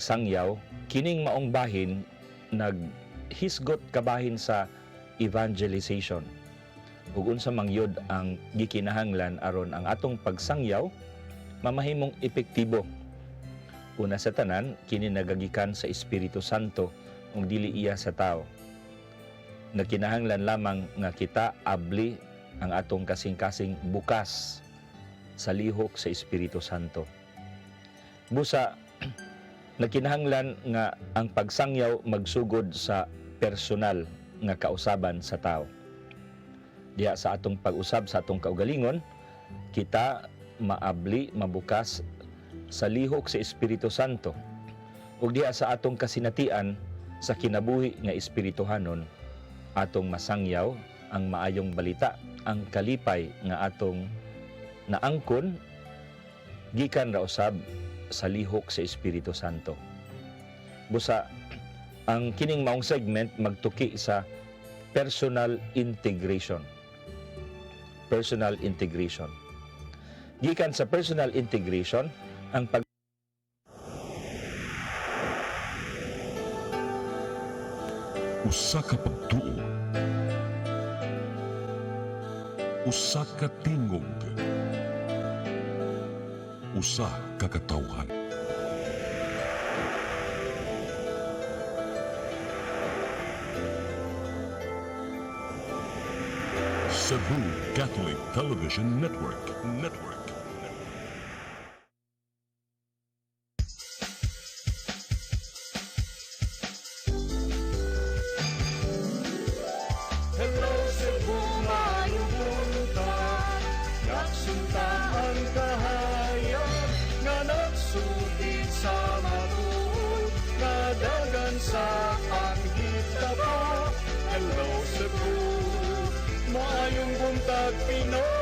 pagsangyaw, kining maong bahin naghisgot kabahin sa evangelization. Ug unsa man gyud ang gikinahanglan aron ang atong pagsangyaw mamahimong epektibo. Una sa tanan, kini nagagikan sa Espiritu Santo ug dili iya sa tao. Nagkinahanglan lamang nga kita abli ang atong kasing-kasing bukas sa lihok sa Espiritu Santo. Busa, nagkinahanglan nga ang pagsangyaw magsugod sa personal nga kausaban sa tao. Diha sa atong pag-usab sa atong kaugalingon, kita maabli, mabukas sa lihok sa Espiritu Santo. Ug diha sa atong kasinatian sa kinabuhi nga espirituhanon, atong masangyaw ang maayong balita, ang kalipay nga atong naangkon gikan ra usab sa lihok sa Espiritu Santo. Busa, ang kining maong segment magtuki sa personal integration. Personal integration. Gikan sa personal integration, ang usa ka pagtuo, usa ka tingog, usa ka katawhan. Cebu Catholic Television Network. Hello Cebu, maayong buntag, nagsuntaan kahayag, nga nagsulit sa matuod, nadagan sa anghit tapo. Hello Cebu, maayong buntag Pinoy.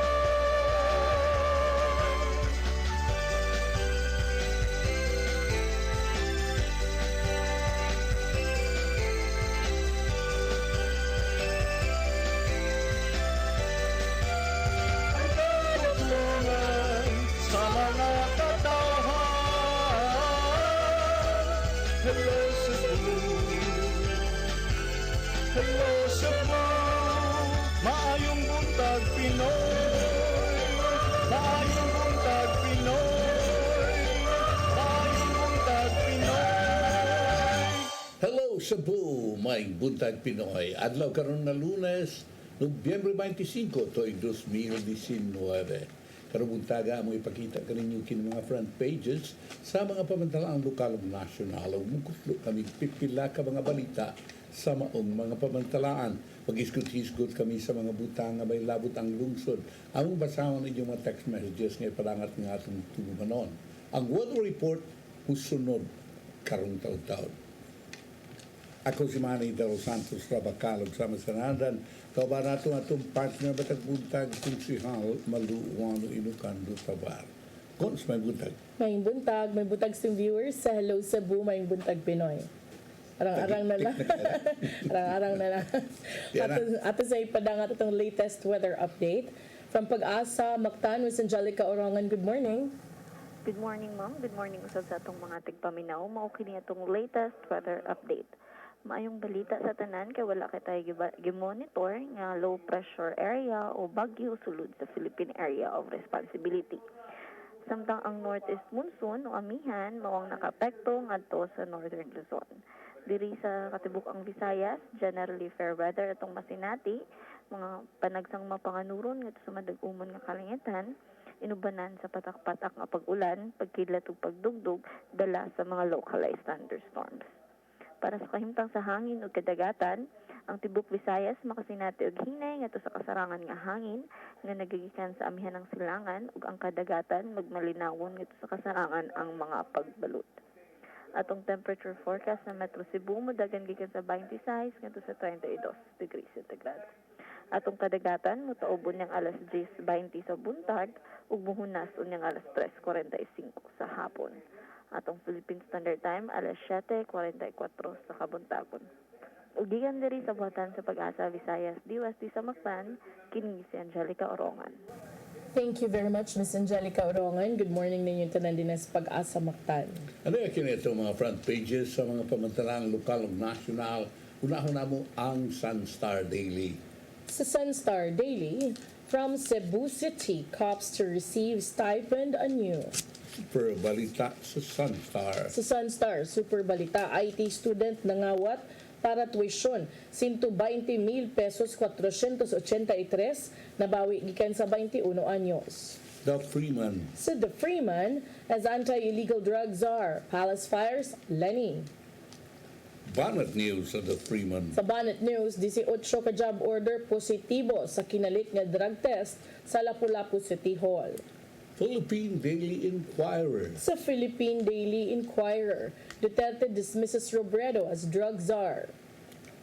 Ang katulungan sa mga katawhan. Hello Cebu, hello Cebu, maayong buntag Pinoy, maayong buntag Pinoy, maayong buntag Pinoy. Hello Cebu, may buntag Pinoy. Adlaw karon na Lunes, Nobyembre 25, to'y 2019. Karong buntaga mo ipakita kaninyo kin mga front pages sa mga pamantalaang lokal ug nasyonal. Ug mukutlo kami pipila ka mga balita sa maong mga pamantalaan. Pag-isgot-isgot kami sa mga butang nga may labot ang lungsod. Among basahon ninyo mga text messages nga ipalangat nga atong tulumanon. Ang weather report husunod karong taon-taon. Ako si Manny Del Santos Rabakalog sa Masanadan. Kauban nato atong partner batag buntag Kunsihal Maluwano Ilocando Tabar. Kons may buntag. May buntag sa viewers sa Hello Cebu, may buntag Pinoy. Arang-arang na lang. Arang-arang na lang. Ato sa ipadangat itong latest weather update. From Pag-asa, Mactan, Miss Angelica Orongan, good morning. Good morning, ma'am. Good morning usab sa atong mga tigpaminaw. Mao kini atong latest weather update. Maayong balita sa tanan kay wala kay tayo gi-monitor nga low pressure area o bagyo sulod sa Philippine Area of Responsibility. Samtang ang northeast monsoon o amihan mao ang nakapekto ngadto sa northern Luzon. Diri sa katibuk-ang Visayas, generally fair weather atong masinati, mga panagsang mapanganuron ngadto sa madag-umon nga kalangitan, inubanan sa patak-patak nga pag-ulan, pagkidlat ug pagdugdog dala sa mga localized thunderstorms. Para sa kahimtang sa hangin ug kadagatan, ang tibok Visayas makasinati og hinay ngadto sa kasarangan nga hangin nga nagagikan sa amihan ng silangan ug ang kadagatan magmalinawon ngadto sa kasarangan ang mga pagbalot. Atong temperature forecast sa Metro Cebu modagan gikan sa 26 ngadto sa 32 degrees centigrado. Atong kadagatan motaubon niyang alas 10:20 sa buntag ug muhunas unyang alas 3:45 sa hapon. Atong Philippine Standard Time alas 7:44 sa kabuntagon. Ug gikan diri sa buhatan sa Pag-asa Visayas, Diwas di sa Mactan, kini si Angelica Orongan. Thank you very much, Ms. Angelica Orongan. Good morning ninyo tanan din sa Pag-asa Mactan. Ano yung kinito mga front pages sa mga pamantalang lokal o nasyonal? Unahon na mo ang Sunstar Daily. Sa Sunstar Daily, from Cebu City, cops to receive stipend anew. Super balita sa Sunstar. Sa Sunstar, super balita, IT student nangawat para tuition, 120,000 pesos 483 nabawi gikan sa 21 anyos. The Freeman. Sa The Freeman, as anti-illegal drug czar, Palace Fires, Lenny. Banat News sa The Freeman. Sa Banat News, 18 ka job order positibo sa kinalit nga drug test sa Lapu-Lapu City Hall. Philippine Daily Inquirer. Sa Philippine Daily Inquirer, Duterte dismisses Robredo as drug czar.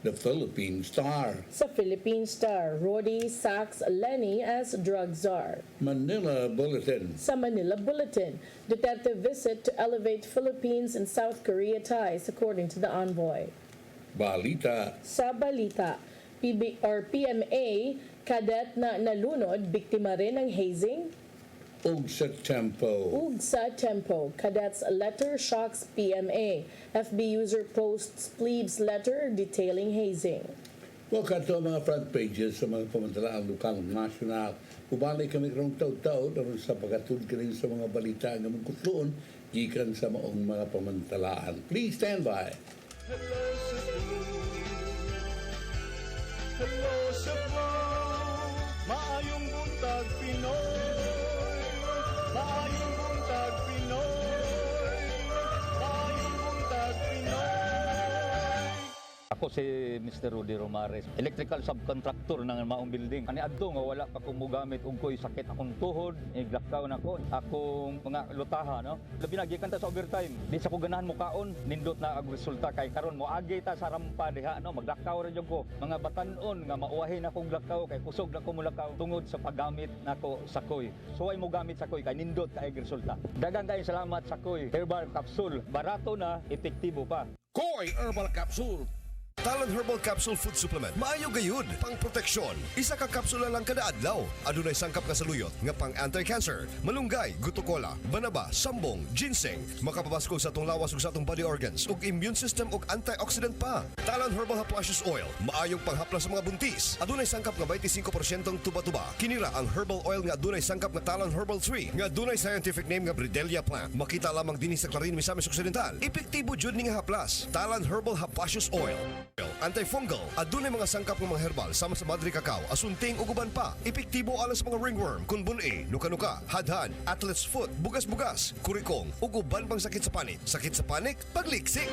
The Philippine Star. Sa Philippine Star, Rodi sacks Lenny as drug czar. Manila Bulletin. Sa Manila Bulletin, Duterte visit to elevate Philippines and South Korea ties according to the envoy. Balita. Sa Balita, PMA, cadet na nalunod, biktima rin ng hazing. Ug sa Tempo. Ug sa Tempo, cadet's letter shocks PMA. FB user posts plebes letter detailing hazing. Welcome to mga front pages sa mga pamantalaan lokal o nasyonal. Ubalay kami karong taw-taw daron sa pagkatud kini sa mga balita nga mungkutloon gikan sa maong mga pamantalaan. Please stand by. Hello Cebu, hello Cebu, maayong buntag Pinoy, maayong buntag Pinoy, maayong buntag Pinoy. Ako si Mr. Rudy Romares, electrical subcontractor ng maong building. Ani adto nga wala pa ko mogamit og ko'y sakit akong tuhod, iglakaw na ko. Akong mga lutaha, no? Labi na gikan ta sa overtime. Di sa ko ganahan mo kaon, nindot na ang resulta kay karon mo agi ta sa rampa diha, no? Maglakaw ra jud ko. Mga batan-on nga mauwahin akong lakaw kay kusog na ko mulakaw tungod sa paggamit nako sa koy. So ay mo gamit sa koy kay nindot kay resulta. Daghang kay salamat sa koy. Herbal capsule, barato na, epektibo pa. Koy Herbal Capsule. Talon Herbal Capsule Food Supplement. Maayo gayud, pang proteksyon. Isa ka kapsula lang kada adlaw. Adunay sangkap nga saluyot nga pang anti-cancer, malunggay, gutukola, banaba, sambong, ginseng, makapabaskog sa atong lawas ug sa atong body organs ug immune system ug antioxidant pa. Talon Herbal Haplashes Oil, maayong panghaplas sa mga buntis. Adunay sangkap nga 25% tuba-tuba. Kinira ang herbal oil nga adunay sangkap nga Talon Herbal 3 nga adunay scientific name nga Bridelia plant. Makita lamang dinhi sa Clarin, Misamis Occidental. Epektibo jud ni nga haplas. Talon Herbal Haplashes Oil. Antifungal, adunay mga sangkap ng mga herbal sama sa madri kakao, asunting ug uban pa. Epektibo alang sa mga ringworm, kunbun-e, nuka-nuka, hadhad, athlete's foot, bugas-bugas, kurikong ug uban pang sakit sa panik. Sakit sa panik, pagliksik.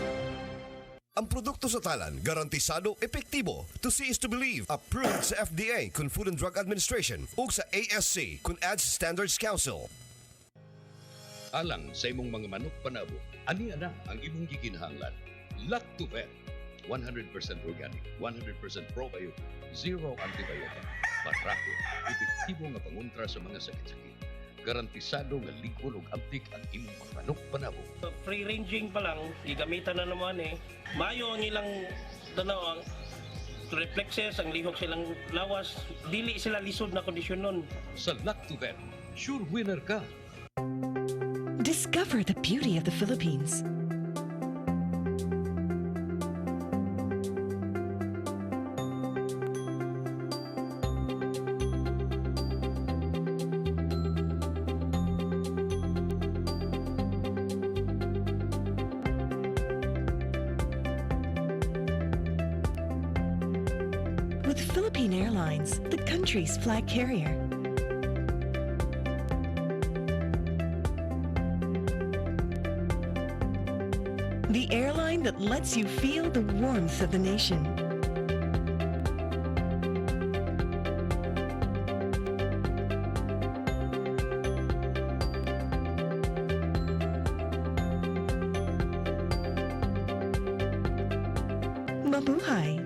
Ang produkto sa talan, garantisado, epektibo. To see is to believe. Approved sa FDA, kun Food and Drug Administration, ug sa ASC, kun ADS Standards Council. Alang sa imong mga manok panabo, ani ana ang imong gikinahanglan. Lactovet, 100% organic, 100% probiotic, zero antibiotic, barako, epektibo nga pangontra sa mga sakit-sakit. Garantisado nga ligon ug antik ang imong mga manok panabo. Free-ranging pa lang, gigamitan na naman eh. Mayo ang ilang ang reflexes, ang lihok silang lawas, dili sila lisod na kondisyon nun. Sa Lactovet, sure winner ka. Discover the beauty of the Philippines. With Philippine Airlines, the country's flag carrier. The airline that lets you feel the warmth of the nation. Mabuhay!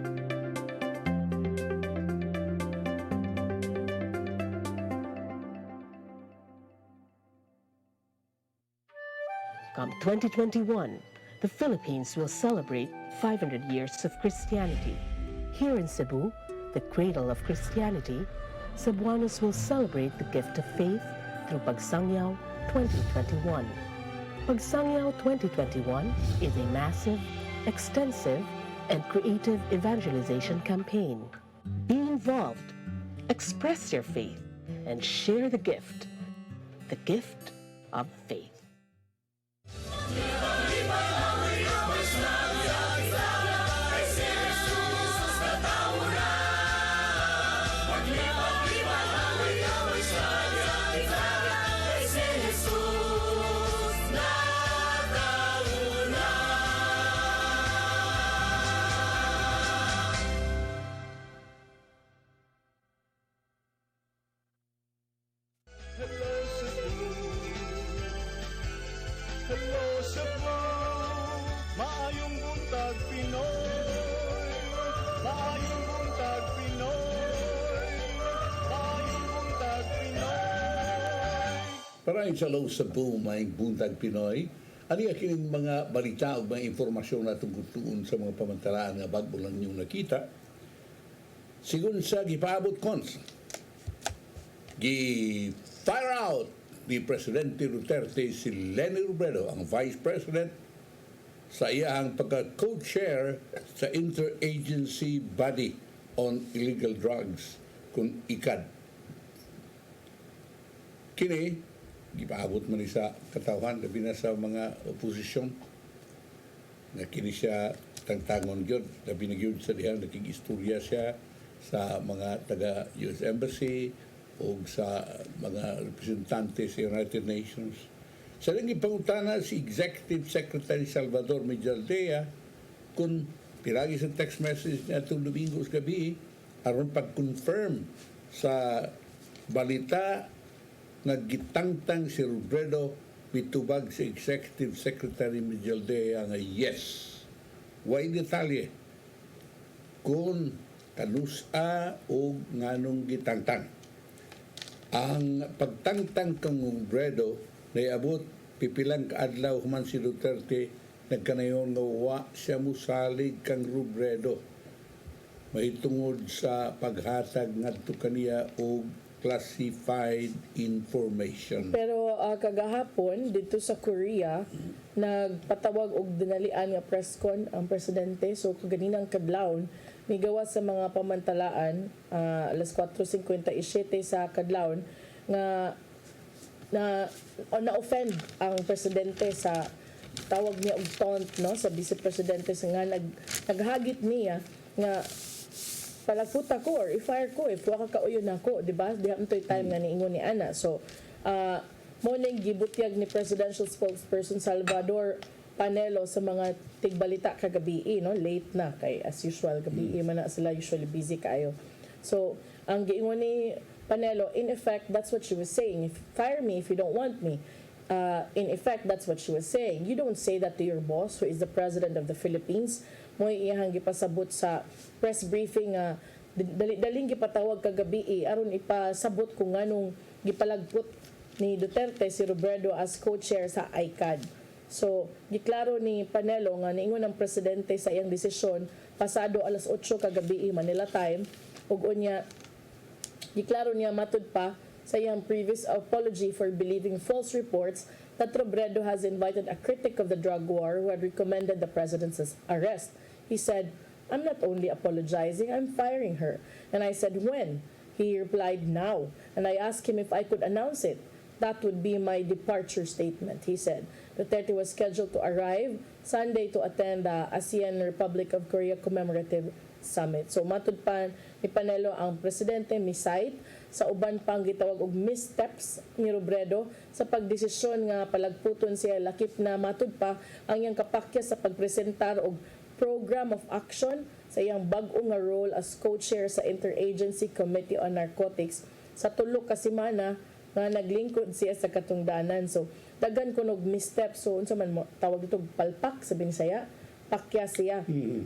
Come 2021, the Philippines will celebrate 500 years of Christianity. Here in Cebu, the cradle of Christianity, Cebuanos will celebrate the gift of faith through Pagsangyaw 2021. Pagsangyaw 2021 is a massive, extensive, and creative evangelization campaign. Be involved, express your faith, and share the gift of faith. Hello Cebu, hello Cebu, maayong buntag Pinoy, maayong buntag Pinoy, maayong buntag Pinoy. Maraming salamat sa buong maing buntag Pinoy. Ano kining mga balita o mga informasyon na tungkol sa mga pamantalaan nga bago lang niyong nakita? Sigun sa gipaabot cons, fire out ni Presidente Duterte si Leni Robredo, ang Vice President, sa iyang pagka-co-chair sa Interagency Body on Illegal Drugs kung ICAD. Kini, gipaabot man ni sa katawhan, labi na sa mga oposisyon, na kini siya tangtangon yun, labi na yun sa diyan, naging-istorya siya sa mga taga-US Embassy, o sa mga representante sa United Nations. Sa ringi pangutana si Executive Secretary Salvador Medialdea kung piragi sa text message niya itong Domingo gabi aron pag-confirm sa balita na gitangtang si Robredo mitubag si Executive Secretary Medialdea nga yes. Way detalye kung kanusa o nganong gitangtang. Ang pagtangtang kang Robredo na iabot pipilang kaadlaw human si Duterte nagkanayon nga wa siya musalig kang Robredo mahitungod sa paghatag ngadto kaniya og classified information. Pero kagahapon dito sa Korea nagpatawag og dinalian nga press con ang presidente, so kaganinang kadlawon migawa sa mga pamantalaan alas 4:57 sa kadlawon nga na-offend ang presidente sa tawag niya og taunt no sa vice presidente sa nga naghagit niya nga palagputa ko or i-fire ko if wa ka kauyon nako, di ba? Diha toy time nga niingon ni ana. So mo ning gibutyag ni presidential spokesperson Salvador Panelo sa mga tigbalita kagabi, no? Late na kay as usual gabi man na sila usually busy kayo. So ang giingon ni Panelo, in effect that's what she was saying, if fire me if you don't want me. In effect that's what she was saying. You don't say that to your boss who is the president of the Philippines. Mo iyang gipasabot sa press briefing daling gipatawag kagabi aron ipasabot kung nganong gipalagpot ni Duterte si Robredo as co-chair sa ICAD. So, giklaro ni Panelo nga niingon ang presidente sa iyang desisyon pasado alas 8 kagabi Manila time ug unya giklaro niya matud pa sa iyang previous apology for believing false reports that Robredo has invited a critic of the drug war who had recommended the president's arrest. He said, "I'm not only apologizing, I'm firing her." And I said, "When?" He replied, "Now." And I asked him if I could announce it. That would be my departure statement, he said. Duterte was scheduled to arrive Sunday to attend the ASEAN Republic of Korea Commemorative Summit. So matud pa ni Panelo ang presidente misite sa uban pang gitawag og missteps ni Robredo sa pagdesisyon nga palagputon siya lakip na matud pa ang iyang kapakya sa pagpresentar og program of action sa iyang bag-o nga role as co-chair sa Interagency Committee on Narcotics sa tulo ka semana nga naglingkod siya sa katungdanan. So daghan kunog misstep, so unsa man mo tawag ito palpak sa Binisaya, pakya siya.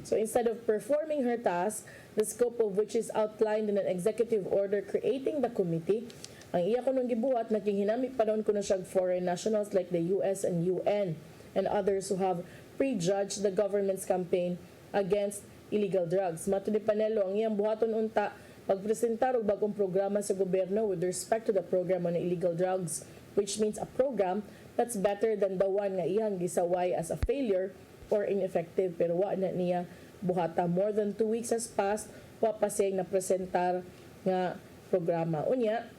So instead of performing her task, the scope of which is outlined in an executive order creating the committee, ang iya kunong gibuhat naginghinami pa noon kuno siya foreign nationals like the US and UN and others who have prejudged the government's campaign against illegal drugs. Matud ni Panelo ang iyang buhaton unta pagpresentar og bagong programa sa gobyerno with respect to the program on illegal drugs, which means a program that's better than the one nga iyang gisaway as a failure or ineffective, pero wa na niya buhata. More than 2 weeks has passed, wa pa siyang napresentar nga programa. Unya,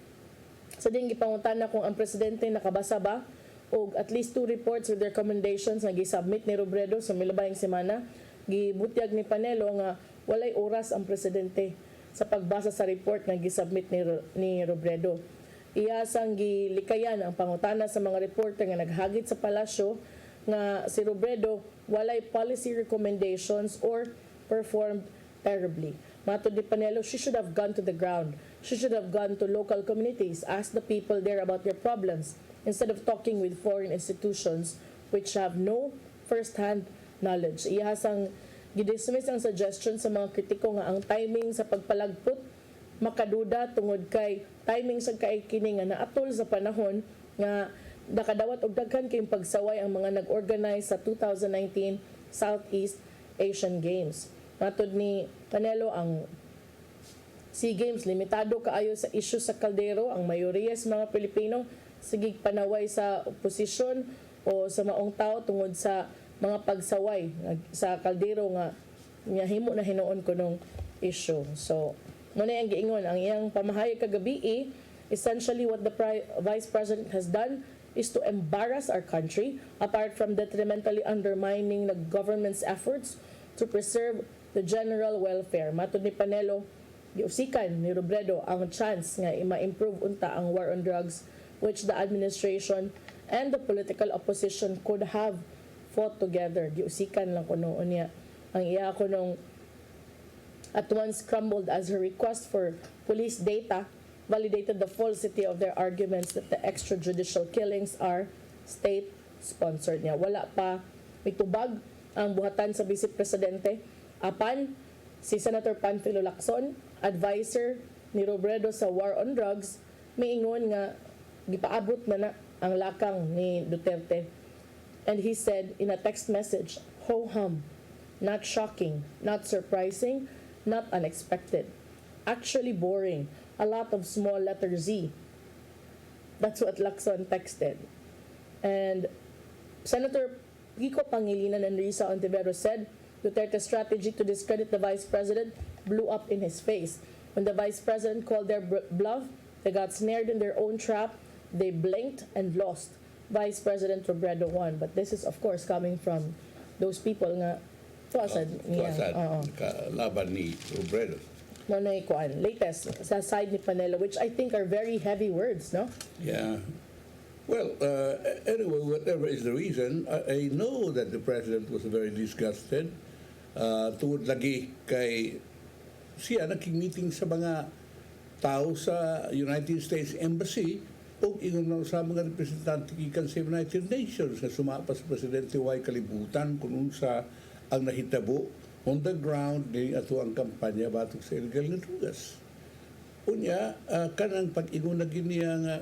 sa ding gipangutana kung ang presidente nakabasa ba og at least 2 reports with recommendations nga gisubmit ni Robredo sa milabayng semana, gibutyag ni Panelo nga walay oras ang presidente sa pagbasa sa report nga gisubmit ni Robredo. Iyasang gilikayan ang pangutana sa mga reporter nga naghagit sa palasyo nga si Robredo walay policy recommendations or performed terribly. Matod ni Panelo, she should have gone to the ground. She should have gone to local communities, asked the people there about their problems, instead of talking with foreign institutions which have no first-hand knowledge. Iyasang gidismiss ang suggestion sa mga kritiko nga ang timing sa pagpalagpot makaduda tungod kay timing sa kaikini nga naatol sa panahon nga nakadawat og daghan kayong pagsaway ang mga nag-organize sa 2019 Southeast Asian Games. Matod ni Panelo, ang SEA Games limitado kaayo sa isyu sa kaldero. Ang mayoriya sa mga Pilipino sigig panaway sa oposisyon o sa maong tao tungod sa mga pagsaway sa kaldero nga himo na hinuon ko nung issue. So, muna ang giingon, ang iyang pamahayag kagabi, essentially what the Vice President has done is to embarrass our country apart from detrimentally undermining the government's efforts to preserve the general welfare. Matod ni Panelo, giusikan ni Robredo ang chance nga ma-improve unta ang war on drugs which the administration and the political opposition could have fought together. Giusikan lang ko noon niya. Ang iya ko nung at once crumbled as her request for police data validated the falsity of their arguments that the extrajudicial killings are state-sponsored niya. Wala pa mitubag ang buhatan sa Vice Presidente. Apan, si Senator Panfilo Lacson, advisor ni Robredo sa war on drugs, miingon nga gipaabot na ang lakang ni Duterte. And he said in a text message, ho-hum, not shocking, not surprising, not unexpected. Actually boring. A lot of small letter Z. That's what Lacson texted. And Senator Kiko Pangilinan and Risa Ontiveros said Duterte's strategy to discredit the Vice President blew up in his face. When the Vice President called their bluff, they got snared in their own trap. They blinked and lost. Vice President Robredo won. But this is of course coming from those people nga tuasad niya. Laban ni Robredo. Manay kuan latest sa side ni Panelo, which I think are very heavy words, no? Yeah. Well, anyway, whatever is the reason, I know that the president was very disgusted tungod lagi kay siya naging-meeting sa mga tao sa United States Embassy o ingon sa mga representante gikan sa United Nations na sumapa sa presidente way kalibutan kung sa ang nahitabo on the ground ni ato ang kampanya batok sa illegal nga drugas. Unya, kanang pag-ingon na giniya nga,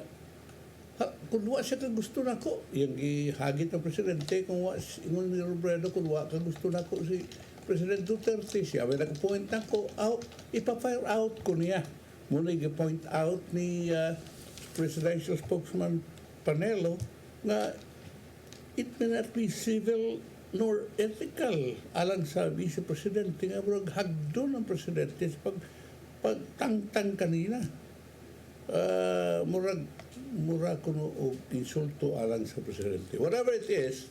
kung wa siya ka gusto na ko, yung gihagit ng presidente, kung wa, ingon ni Robredo, kung wa ka gusto na ko si President Duterte, siya may nag-point na ko, ipa-fire out ko niya. Muna i-point out ni Presidential Spokesman Panelo na it may not be civil nor ethical alang sa Vice Presidente nga murag hagdo ng Presidente sa pagtangtang kanina. Murag kuno og insulto alang sa Presidente. Whatever it is,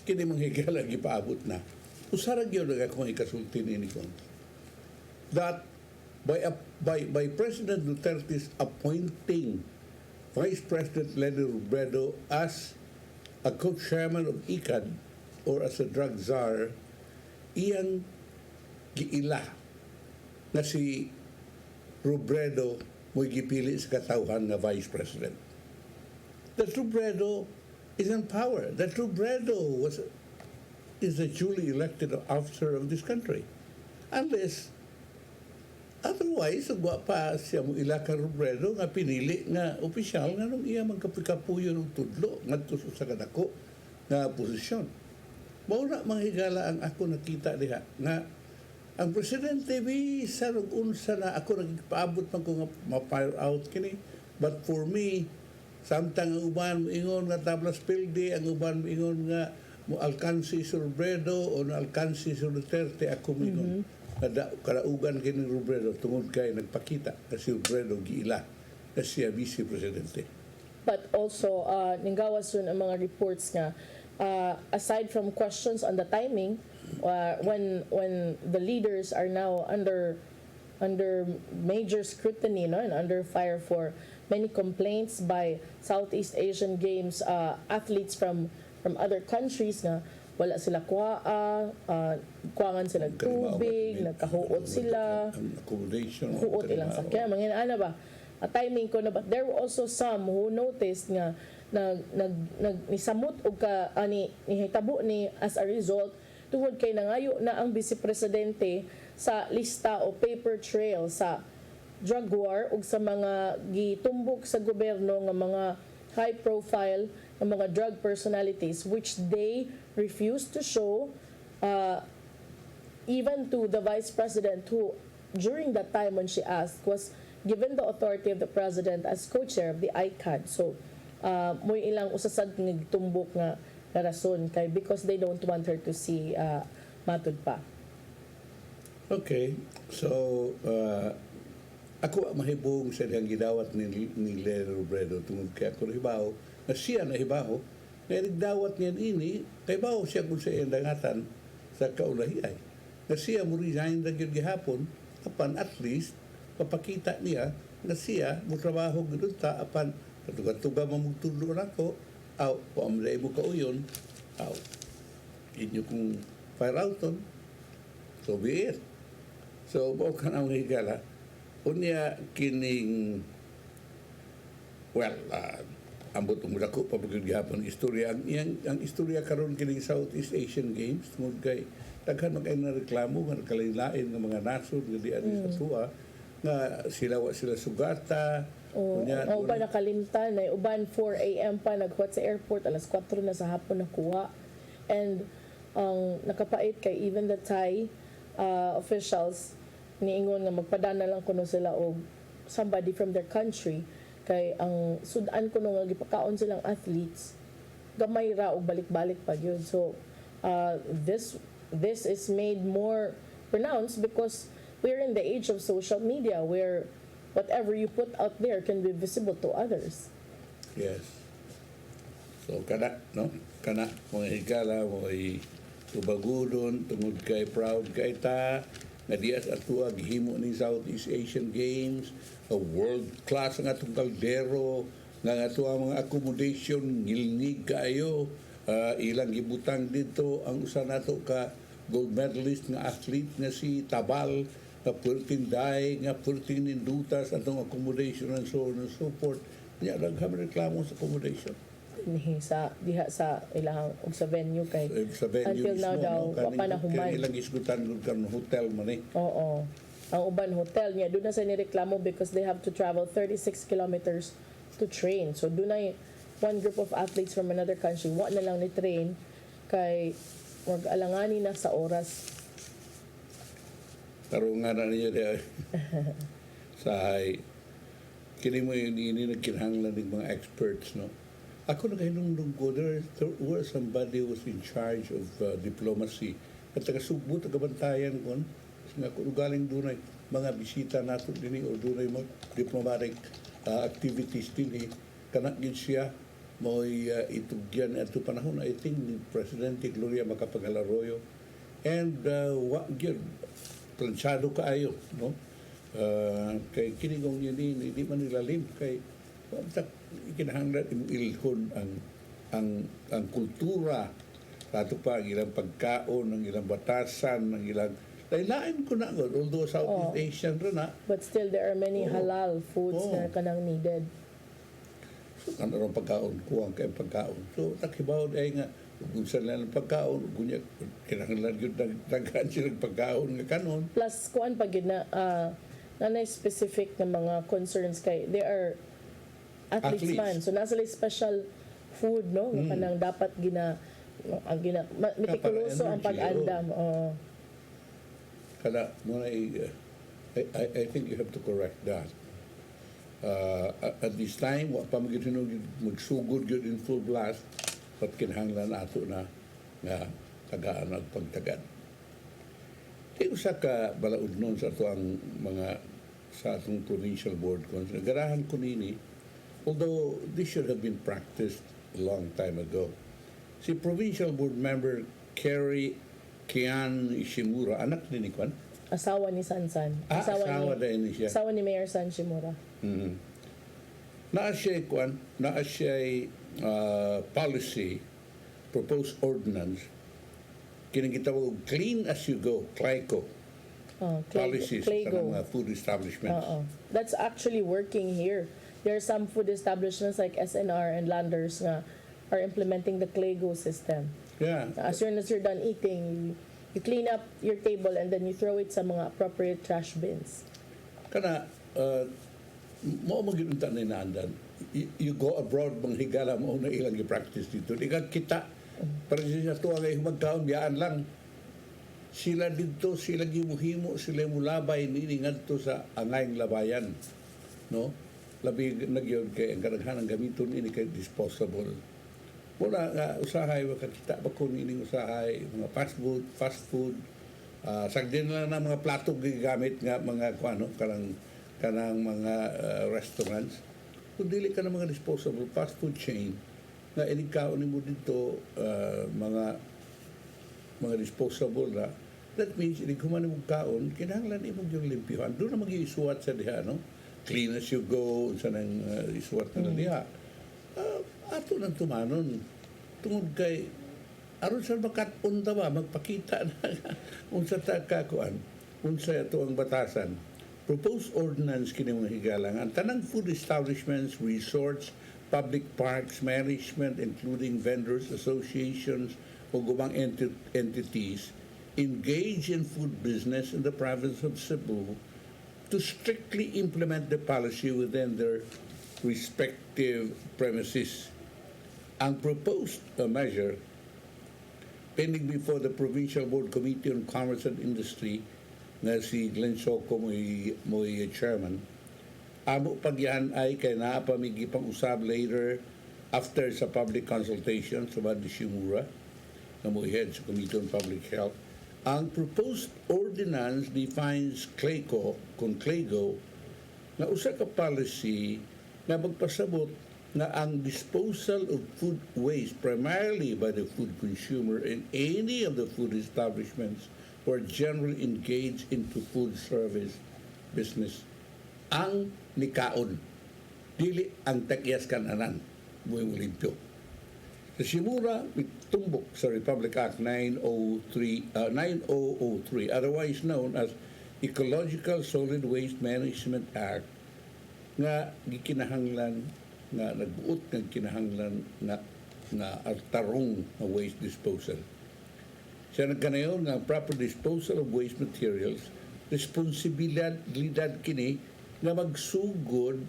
kini manghigala gipaabot na. Usara gyud nga kung ikasulti ni kon. That by President Duterte's appointing Vice President Lenny Robredo as a co-chairman of ICAD or as a drug czar, iyang giila na si Robredo mo'y gipili sa katawhan nga Vice President. That Robredo is in power. That Robredo is a duly elected officer of this country. Unless, otherwise, agwa pa siya mo ila ka Robredo nga pinili nga opisyal nga nung iya magkapikapuyo ng tudlo nga tuso sa kadako nga posisyon. Mauna manghigala ang ako nakita diha nga ang presidente sa unsa na ako nagpaabot man ko nga ma-fire out kini, but for me samtang ang uban ingon nga tablas pildi, ang uban ingon nga mo alkansi si Robredo o na alkansi si Duterte, ako mingon kalaugan kini Robredo tungod kay nagpakita na si Robredo giila na siya vice presidente. But also, ninggawas yun ang mga reports nga, aside from questions on the timing, when the leaders are now under major scrutiny, no, and under fire for many complaints by Southeast Asian Games athletes from other countries nga wala sila kuwangan sila tubig, nagkahuot sila, huot ilang sakya, manginaana ba? Timing ko na ba? There were also some who noticed nga nisamot og nihitabo ni as a result tungod kay nangayo na ang vice presidente sa lista o paper trail sa drug war ug sa mga gitumbok sa gobyerno nga mga high profile ng mga drug personalities which they refused to show even to the vice president who during that time when she asked was given the authority of the president as co-chair of the ICAD. So, mo ilang usasad nga gitumbok nga rason kay because they don't want her to see matud pa. Okay. So, ako mahibong sa diyang gidawat ni Leno Robredo tungod kay ako nahibaw na siya nahibaw na nagdawat niyan ini kay bawo siya kung sa indangatan sa kaulahiay. Na siya mo resign na yun gihapon apan at least papakita niya na siya mo trabaho gudun ta apan katuga-tuga mamugtulo na ko aw paamlay mo kauyon aw inyo kung fire outon so be it. So mo ka na higala unya kining ambot umula ko papagyapon istorya ang istorya karon kining Southeast Asian Games tungod kay daghan magay na reklamo nga kalain-lain nga mga nasod nga diari sa tuwa nga sila sugata uban nakalimtan ay uban 4 AM pa naghuwat sa airport alas 4 na sa hapon nakuha and nakapait kay even the Thai officials niingon nga magpadana lang kuno sila og somebody from their country kay ang sudan kuno nga gipakaon silang athletes gamay ra og balik-balik pa gyud. So this is made more pronounced because we're in the age of social media where whatever you put out there can be visible to others. Yes. So kana mga higala mo ay tubagudon tungod kay proud kay ta nga dias atua gihimo ni Southeast Asian Games, a world class nga atong kaldero nga atua mga accommodation ngilngig kaayo, ilang gibutang dito ang usa nato ka gold medalist nga athlete nga si Tabal nga pwedeng dahi, nga pwedeng nindutas atong accommodation and so on and so forth. Kaya daghang reklamo sa accommodation. Diha sa ilang sa venue kay sa venue until now daw wa pa nahuman. Kaya ilang isgutan kan hotel man eh. Oo. Ang uban hotel niya doon na sa nireklamo because they have to travel 36 kilometers to train. So doon na one group of athletes from another country wa na lang ni train kay mag-alangani na sa oras. Tarungan na niya diya. Sahay. Kini mo yun nagkinahanglan ng mga experts, no? Ako naghinungdong ko, there was somebody who was in charge of diplomacy. At taga-Cebu, taga-bantayan ko. Nga kung galing dunay mga bisita nato din o dunay mga diplomatic activities din kanakgid siya mo'y itugyan at panahon I think ni Presidente Gloria Macapagal-Arroyo and wa gyud planchado kaayo no kay kinigong yun hindi man nilalim kay kinahanglan ilhon ang kultura ato pa ang ilang pagkaon ang ilang batasan ang ilang lain ko na although Southeast Asian rin na but still there are many halal foods na kanang needed. Ano rin pagkaon, kuwang kayo pagkaon. So, takibaw ay nga, kung saan lang pagkaon, kinahanglan yun, nagkaan silang pagkaon nga kanon. Plus, kuwan pag yun na, specific na mga concerns kay, they are athletes man. So, nasa like special food, no? Nga kanang dapat meticuloso ang pag-andam. Kada muna I think you have to correct that. At this time, wa pa magsugod yun in full blast, pat kinahanglan ato na nga tagaan at pagtagad. Di usa ka balaod nun sa ato ang mga sa atong provincial board conference. Garahan ko nini, although this should have been practiced a long time ago. Si provincial board member Kerry Kian Ishimura, anak ni Kwan? Asawa ni Sansan. Asawa dahil ni siya. Asawa ni Mayor San Shimura. Mm-hmm. Naa siya policy, proposed ordinance, kinagitawag clean as you go, CLICO, policies sa mga food establishments. That's actually working here. There are some food establishments like SNR and Landers nga are implementing the CLICO system. Yeah. As soon as you're done eating, you clean up your table and then you throw it sa mga appropriate trash bins. Kana, mo magiunta na inaandan. You go abroad, bang higala mo na ilang i-practice dito. Di ka kita, para siya ito ang magkaon, biyaan lang. Sila dito, sila gimuhimo, sila mulabay, niningad to sa angayang labayan. No? Labi nagyod kay ang kadaghanang gamiton ini kay disposable. Wala nga usahay makakita ba kung ining usahay mga fast food sagdin lang na mga plato gigamit nga mga kuano kanang mga restaurants kung dili ka ng mga disposable fast food chain nga inikaon nimo dito mga disposable na that means inig human mo kaon kinahanglan imong yung limpyuhan doon na mag-iisuwat sa diha no clean as you go unsa nang isuwat na diha ato nang tumanon tungod kay aron sa makatunda ba magpakita na unsa ta kakuan unsa ato ang batasan proposed ordinance kini mga higalangan tanang food establishments resorts public parks management including vendors associations o gubang entities engage in food business in the province of Cebu to strictly implement the policy within their respective premises. Ang proposed measure pending before the Provincial Board Committee on Commerce and Industry na si Glenn Soco mo'y chairman. Amo pagyan ay kay naapamigi pang usab later after sa public consultation sa Badi Shimura na mo'y head sa Committee on Public Health. Ang proposed ordinance defines CLICO na usa ka policy na magpasabot na ang disposal of food waste primarily by the food consumer in any of the food establishments who are generally engaged into food service business ang nikaon dili ang takyas kananan mo'y limpyo. Sa Shimura, tumbok sa Republic Act 9003, otherwise known as Ecological Solid Waste Management Act, nga gikinahanglan nga nagbuot ng kinahanglan na tarong na waste disposal. Siya nagkanayon nga proper disposal of waste materials, responsibilidad kini nga magsugod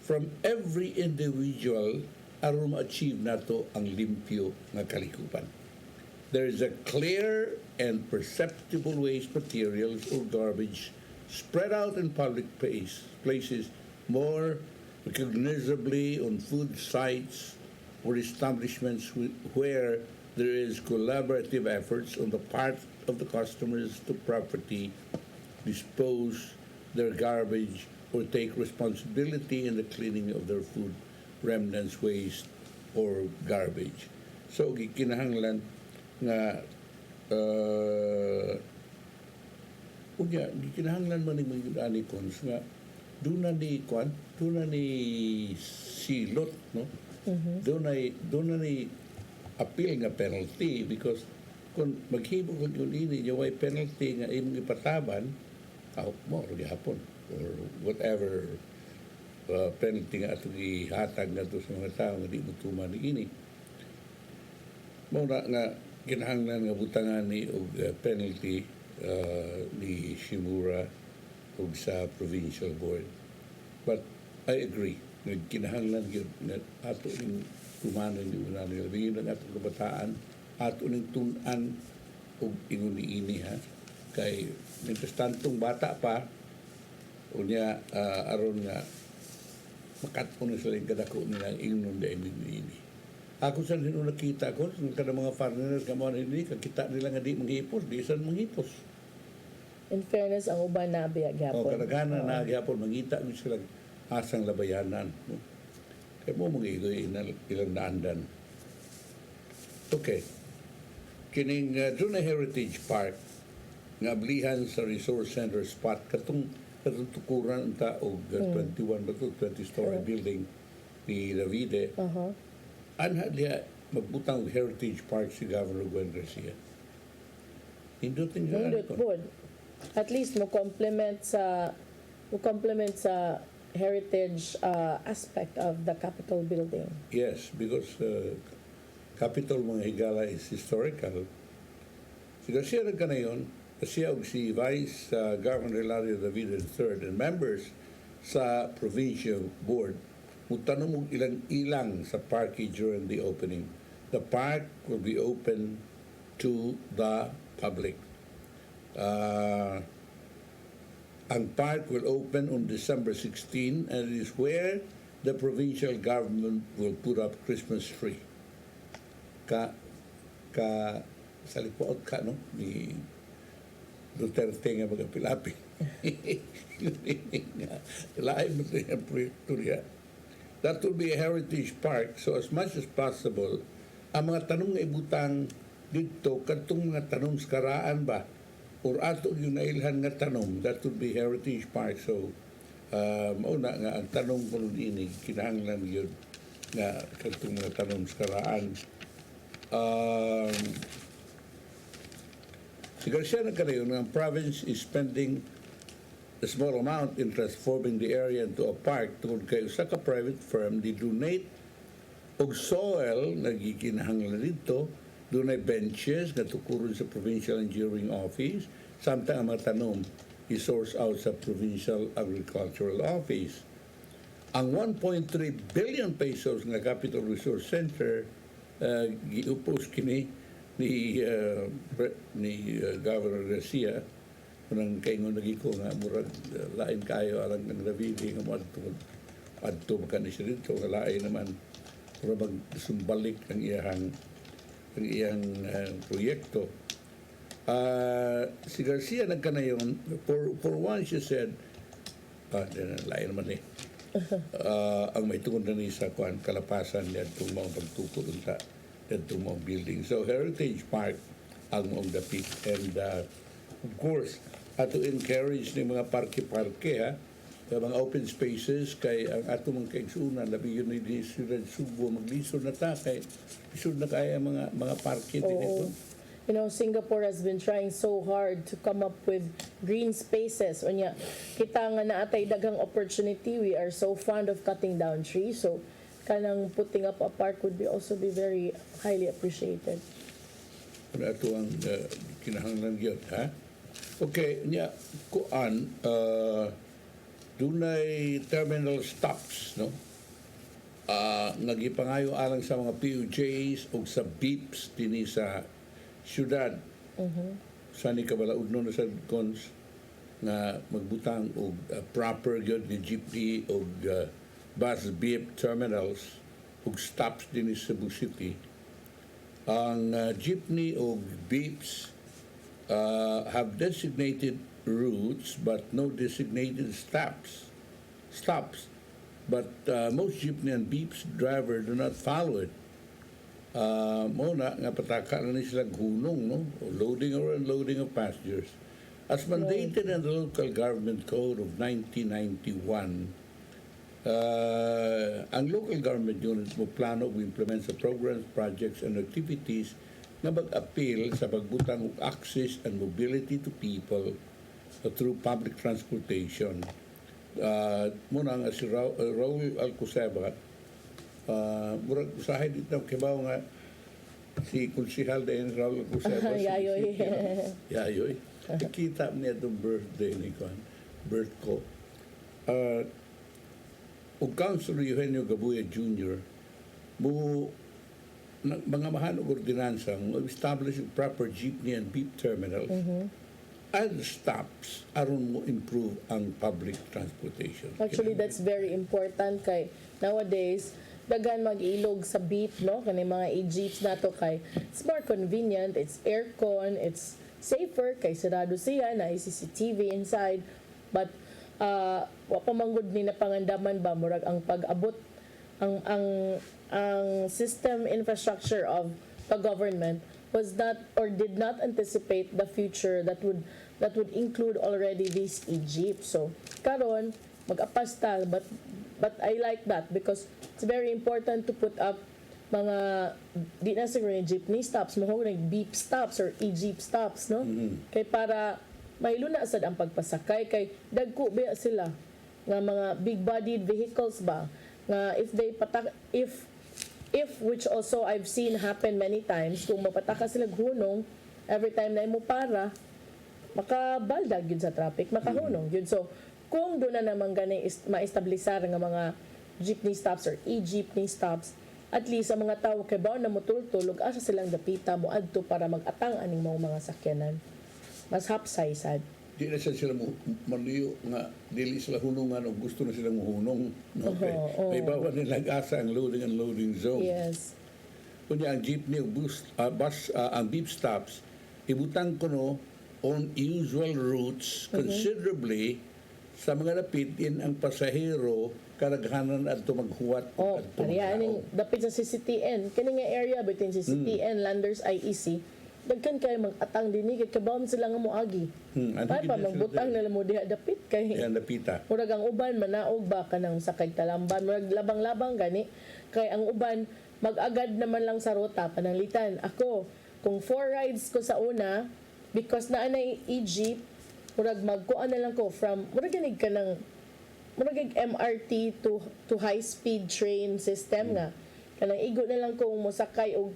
from every individual aron ma-achieve nato ang limpyo nga kalikupan. There is a clear and perceptible waste materials or garbage spread out in public places more recognizably on food sites or establishments where there is collaborative efforts on the part of the customers to properly dispose their garbage or take responsibility in the cleaning of their food remnants, waste, or garbage. So, gikinahanglan nga gikinahanglan man ng mga anikons nga doon na ni silot, no? Doon na ni appeal nga penalty because kung maghibog ang yun yung may penalty nga imong ipataban, out mo, hapon, or whatever penalty nga ato ihatag na to sa mga tao nga di mo tuman ni ini. Muna nga kinahanglan nga butangan ni og penalty ni Shimura og sa provincial board. But I agree nga kinahanglan gyud nga ato ning tumanan ni una nila bigyan ng atong kabataan ato ning tun-an og ingon ni ini ha kay mientras tantong bata pa unya aron nga makatpon sila yung kadako nila ang ingnon da ini. Ako sa nino nakita ko kada mga foreigners nga mo ini kakita nila nga di manghipos, di san manghipos. In fairness, ang uban na biyag O hapon. kadaghanan na gyapon mangita mo sila asang labayanan. No? Kaya mo mga ilang naandan. Okay. Kining Duna Heritage Park nga ablihan sa Resource Center spot katong tukuran ta og 21 ba to 20-story building ni Davide. Anha diya magbutang og Heritage Park si Governor Gwen Garcia. Hindot Good. At least mo complement sa heritage aspect of the Capitol building. Yes, because Capitol mga higala is historical. Si Garcia na kanayon, siya og si Vice Governor Hilario David III and members sa Provincial Board mutanong og ilang sa park during the opening. The park will be open to the public. Ang park will open on December 16 and it is where the provincial government will put up Christmas tree. Sa lipoot ka, no? Ni Duterte nga magapilapi. Lain mo yung proyekto niya. That will be a heritage park. So as much as possible, ang mga tanong nga ibutang dito, katong mga tanong sa karaan ba? Or ato yung nailhan nga tanong, that would be heritage park. So, mauna nga, ang tanong ko nun ini, kinahanglan yun nga katong mga tanong sa karaan. Si Garcia na kanayon, ang province is spending a small amount in transforming the area into a park tungkol kay usa ka private firm di donate og soil na gikinahanglan dito, dunay benches nga tukuron sa Provincial Engineering Office, samtang ang mga tanom i-source out sa Provincial Agricultural Office. Ang 1.3 billion pesos nga Capital Resource Center giupos kini ni Governor Garcia nang kaingon lagi ko nga murag lain kayo alang ng Davide nga mo adto makani siya dito nga lain naman para magsumbalik ang iyang proyekto. Si Garcia nagkanayon for once she said lain naman ang may tungod na ni sa kalapasan niya itong mga pagtukod sa itong mga building. So Heritage Park ang mong dapit and of course ato encourage ni mga parke-parke mga open spaces kay ang ato mga kaigsunan labi yun ni Ciudad Cebu maglisod na ta kay lisod na kaya mga parke din ito. You know, Singapore has been trying so hard to come up with green spaces. Onya, kita nga naatay daghang opportunity. We are so fond of cutting down trees. So, kanang putting up a park would also be very highly appreciated. Ano ito ang kinahanglan yun, ha? Okay, niya, kuan, dunay terminal stops, no? Nagipangayo alang sa mga PUJs o sa beeps dini sa syudad. Sa ni kabalaudno na sa cons na magbutang og proper gyud ni jeepney og bus beep terminals og stops din sa Cebu City. Ang jeepney og beeps have designated routes but no designated stops. But most jeepney and beeps driver do not follow it. Muna nga pataka na sila gunong, no? Loading or unloading of passengers. As mandated in the Local Government Code of 1991, ang local government units mo plano o implement sa programs, projects, and activities na mag-appeal sa pagbutang og access and mobility to people through public transportation. Muna nga si Raul Alcocebat, murag usahay dito kibaw nga si Konsihal din Raul Alcocebat. Yayoy. Yayoy. Nakita niya itong birthday ni Kwan, birth ko. O Councilor Eugenio Gabuya Jr. Mga mahanog ordinansa mo establish yung proper jeepney and beep terminals add stops aron mo improve ang public transportation. Actually, that's very important kay nowadays daghan mag-ilog sa beep, no? Kani mga e-jeeps nato kay it's more convenient, it's aircon, it's safer kay sarado siya na CCTV inside. But wa pa manggod ni napangandaman ba murag ang pag-abot ang system infrastructure of the government was not or did not anticipate the future that would include already these e-jeeps. So karon mag-apasta but I like that because it's very important to put up mga di na siguro yung jeepney stops, mahog beep stops or e-jeep stops, no? Kay para mahiluna sad ang pagpasakay kay dagko ba sila nga mga big bodied vehicles ba nga if which also I've seen happen many times kung mapataka sila hunong every time na imo para makabaldag yun sa traffic, makahunong yun. So kung doon na naman gani maestablisar nga mga jeepney stops or e-jeepney stops, at least ang mga tao kay baon na motultulog asa silang dapita mo adto para mag-atang aning mga sakyanan. Mas hapsay sad. Di na sila maluyo nga dili sila hunungan o gusto na silang hunong. No? May bawa nila asa ang loading and loading zone. Yes. Kunya ang jeepney o bus, ang beep stops, ibutang ko no on usual routes considerably sa mga dapitin ang pasahero karaghanan adto maghuwat adto Ariya dapit sa CCTN kini nga area between CCTN Landers IEC dagkan kay mag-atang dinhi kay kabawon sila nga moagi. Para pa magbutang nila mo diha dapit kay yan dapita. Murag ang uban manaog ba kanang sakay talamban murag labang-labang gani kay ang uban mag-agad naman lang sa ruta pananglitan. Ako kung 4 rides ko sa una because naa na e-jeep murag magkuan na lang ko from murag ganig ka ng murag MRT to high speed train system nga kanang igo na lang ko mosakay og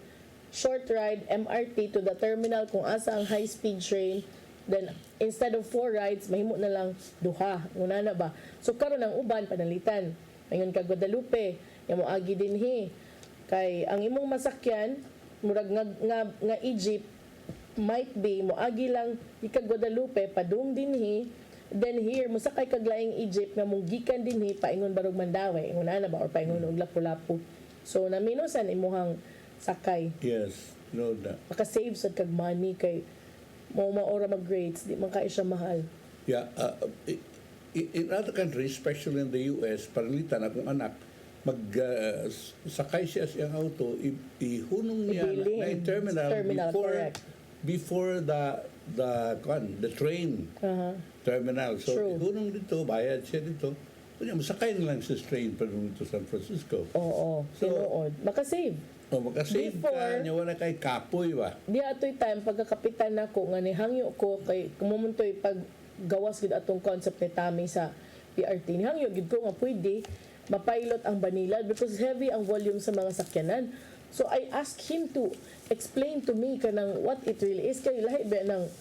short ride MRT to the terminal kung asa ang high speed train, then instead of 4 rides mahimo na lang duha una na ba. So karon ang uban panalitan mayon ka Guadalupe imo agi dinhi kay ang imong masakyan murag nga e-jeep might be moagi lang ika Guadalupe padung dinhi, then here musakay kag laing e-jeep nga mong gikan dinhi paingon barog Mandawi una na ba or paingon og Lapu-Lapu. So naminosan imuhang sakay. Yes, no na. Maka-save sad kag money kay mo maora mag-grades di man kay siya mahal. Yeah, in other countries, especially in the US, paralitan akong anak sakay siya sa auto, ihunong niya na terminal before the train terminal. So ihunong dito, bayad siya dito. Kunya masakay na lang sa train pa dito San Francisco. Oo, so tinuod. Maka-save. Makasave ka, niya wala kay kapoy ba? Di ato'y time, pagkakapitan ako, nga nihangyo ko, kay kumumuntoy pag gawas gid atong concept ni Tami sa PRT. Nihangyo gid ko nga pwede mapilot ang Banilad because heavy ang volume sa mga sakyanan. So I asked him to explain to me kanang what it really is, kay lahi ba nang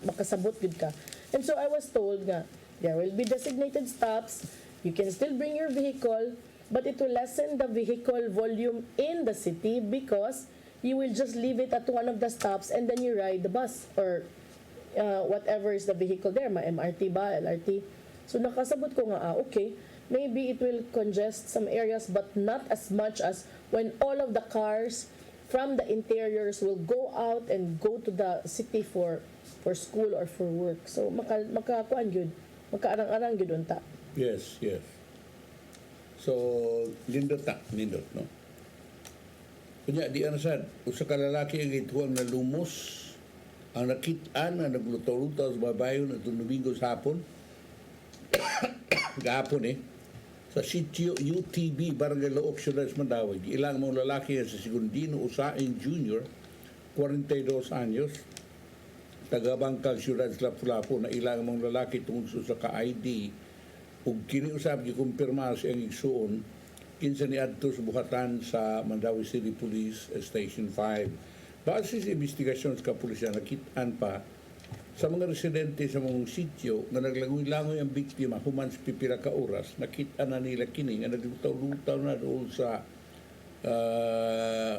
makasabot gid ka. And so I was told nga, there will be designated stops, you can still bring your vehicle, but it will lessen the vehicle volume in the city because you will just leave it at one of the stops and then you ride the bus or whatever is the vehicle there, MRT ba, LRT. So nakasabot ko nga, okay, maybe it will congest some areas but not as much as when all of the cars from the interiors will go out and go to the city for school or for work. So makakuan gyud, makaarang-arang gyud unta. Yes, yes. So, nindot, no? Kunya, di anasad, usa ka lalaki ang ituang na lumos, ang nakitaan na naglutaw-lutaw sa babayon at Domingo sa hapon, gahapon sa sitio UTB, Barangay Laok, Ciudad Mandawag, ilang mga lalaki sa Segundino Usain Jr., 42 anyos, taga-Bangkal, Ciudad Lapu-Lapu, na ilang mga lalaki tungkol sa ka-ID, ug kiniusab gikumpirma siyang igsuon kinsa niadto sa buhatan sa Mandawi City Police Station 5. Base sa investigasyon sa kapulisyan, nakitaan pa sa mga residente sa mga sitio nga naglangoy-langoy ang biktima human sa pipila ka oras. Nakita na nila kini nga naglutaw-lutaw na doon sa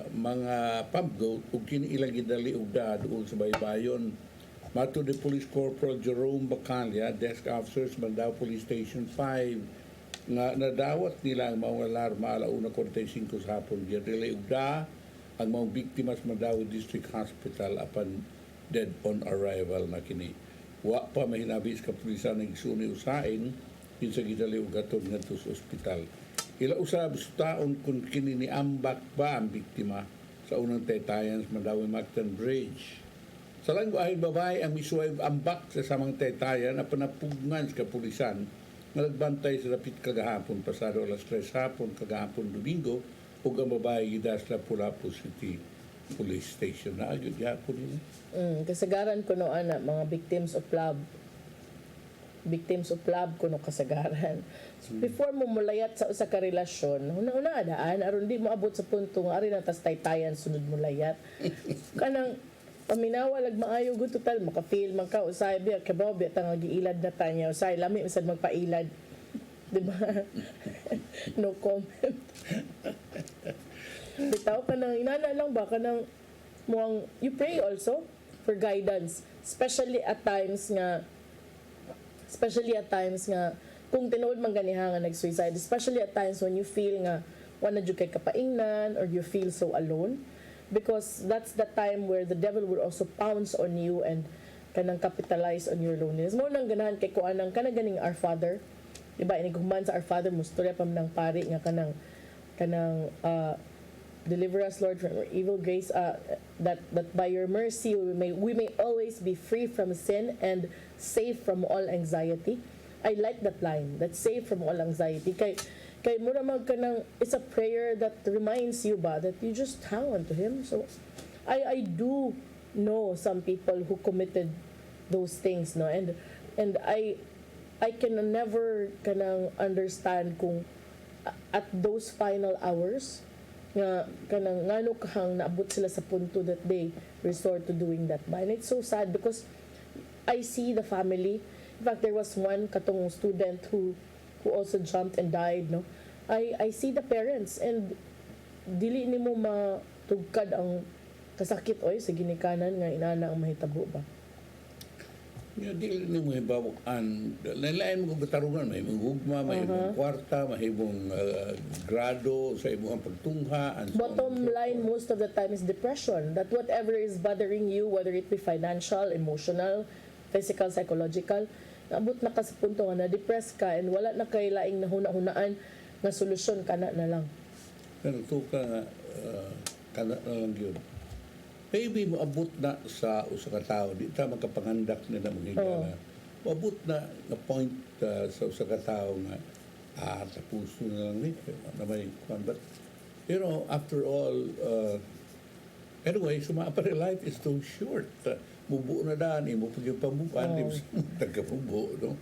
mga pump goat ug kini ilang gidali og doon sa baybayon Mato de Police Corporal Jerome Bacalla, desk officers Mandao Police Station 5, nga nadawat nila ang mga alarma alauna 45 sa hapon. Dili ugda ang mga biktima sa Mandao District Hospital apan dead on arrival na kini. Wa pa mahinabis ka pulisan ng suni usain kinsa gidali og atod ngadto sa ospital. Ila usab sa taon kung kini ni ambak ba ang biktima sa unang taytayan sa Mandawi Mactan Bridge. Sa langwahin babae ang misuway ambak sa samang taytayan na panapugngan sa kapulisan na nagbantay sa dapit kagahapon pasado alas 3 hapon kagahapon Domingo ug ang babae gidas sa Lapu-Lapu City Police Station na agad yapon nila. Kasagaran ko no ana mga victims of love kuno kasagaran. So, before mo mulayat sa usa ka relasyon, una adaan aron di mo abot sa punto nga ari na tas taytayan sunod mo layat. Kanang paminawa lag maayo gud total maka-feel man ka usay biya kabaw biya tang giilad na tanya usay lami usad magpailad. Di ba? No comment. Bitaw ka nang inana lang ba ka nang muang you pray also for guidance, especially at times nga kung tinuod man ganiha nga nag-suicide, especially at times when you feel nga wala jud kay kapaingnan or you feel so alone, because that's the time where the devil will also pounce on you and kanang capitalize on your loneliness. Mo nang ganahan kay kuanang kanang ganing Our Father, diba ini kuman sa Our Father mo storya pa nang pari nga kanang deliver us, Lord, from evil grace, that by your mercy we may always be free from sin and safe from all anxiety. I like that line, that safe from all anxiety. Kay mura mag kanang, it's a prayer that reminds you ba that you just hang on to Him. So I do know some people who committed those things, no, and I can never kanang understand kung at those final hours nga kanang ngano kahang naabot sila sa punto that they resort to doing that ba. And it's so sad because I see the family. In fact, there was one katong student who also jumped and died, no. I see the parents and dili nimo matugkad ang kasakit oy sa ginikanan nga inana ang mahitabo ba. Dili nimo hibaw-an lain mo katarungan may hugma may kwarta mahimong grado sa imong pagtungha and so bottom line most of the time is depression, that whatever is bothering you, whether it be financial, emotional, physical, psychological, naabot na ka sa punto nga na-depress ka and wala na kay laing nahuna-hunaan nga solusyon kana na lang. Pero tuka nga kana na lang yun. Maybe moabot na sa usa ka tawo di ta makapangandak nila magigala. Moabot na point sa usa ka tawo nga tapos na lang ni na may kwan. But you know, after all anyway, sumapa life is too short. Mubo na daan imo pag yung pamupan tagapubo, no.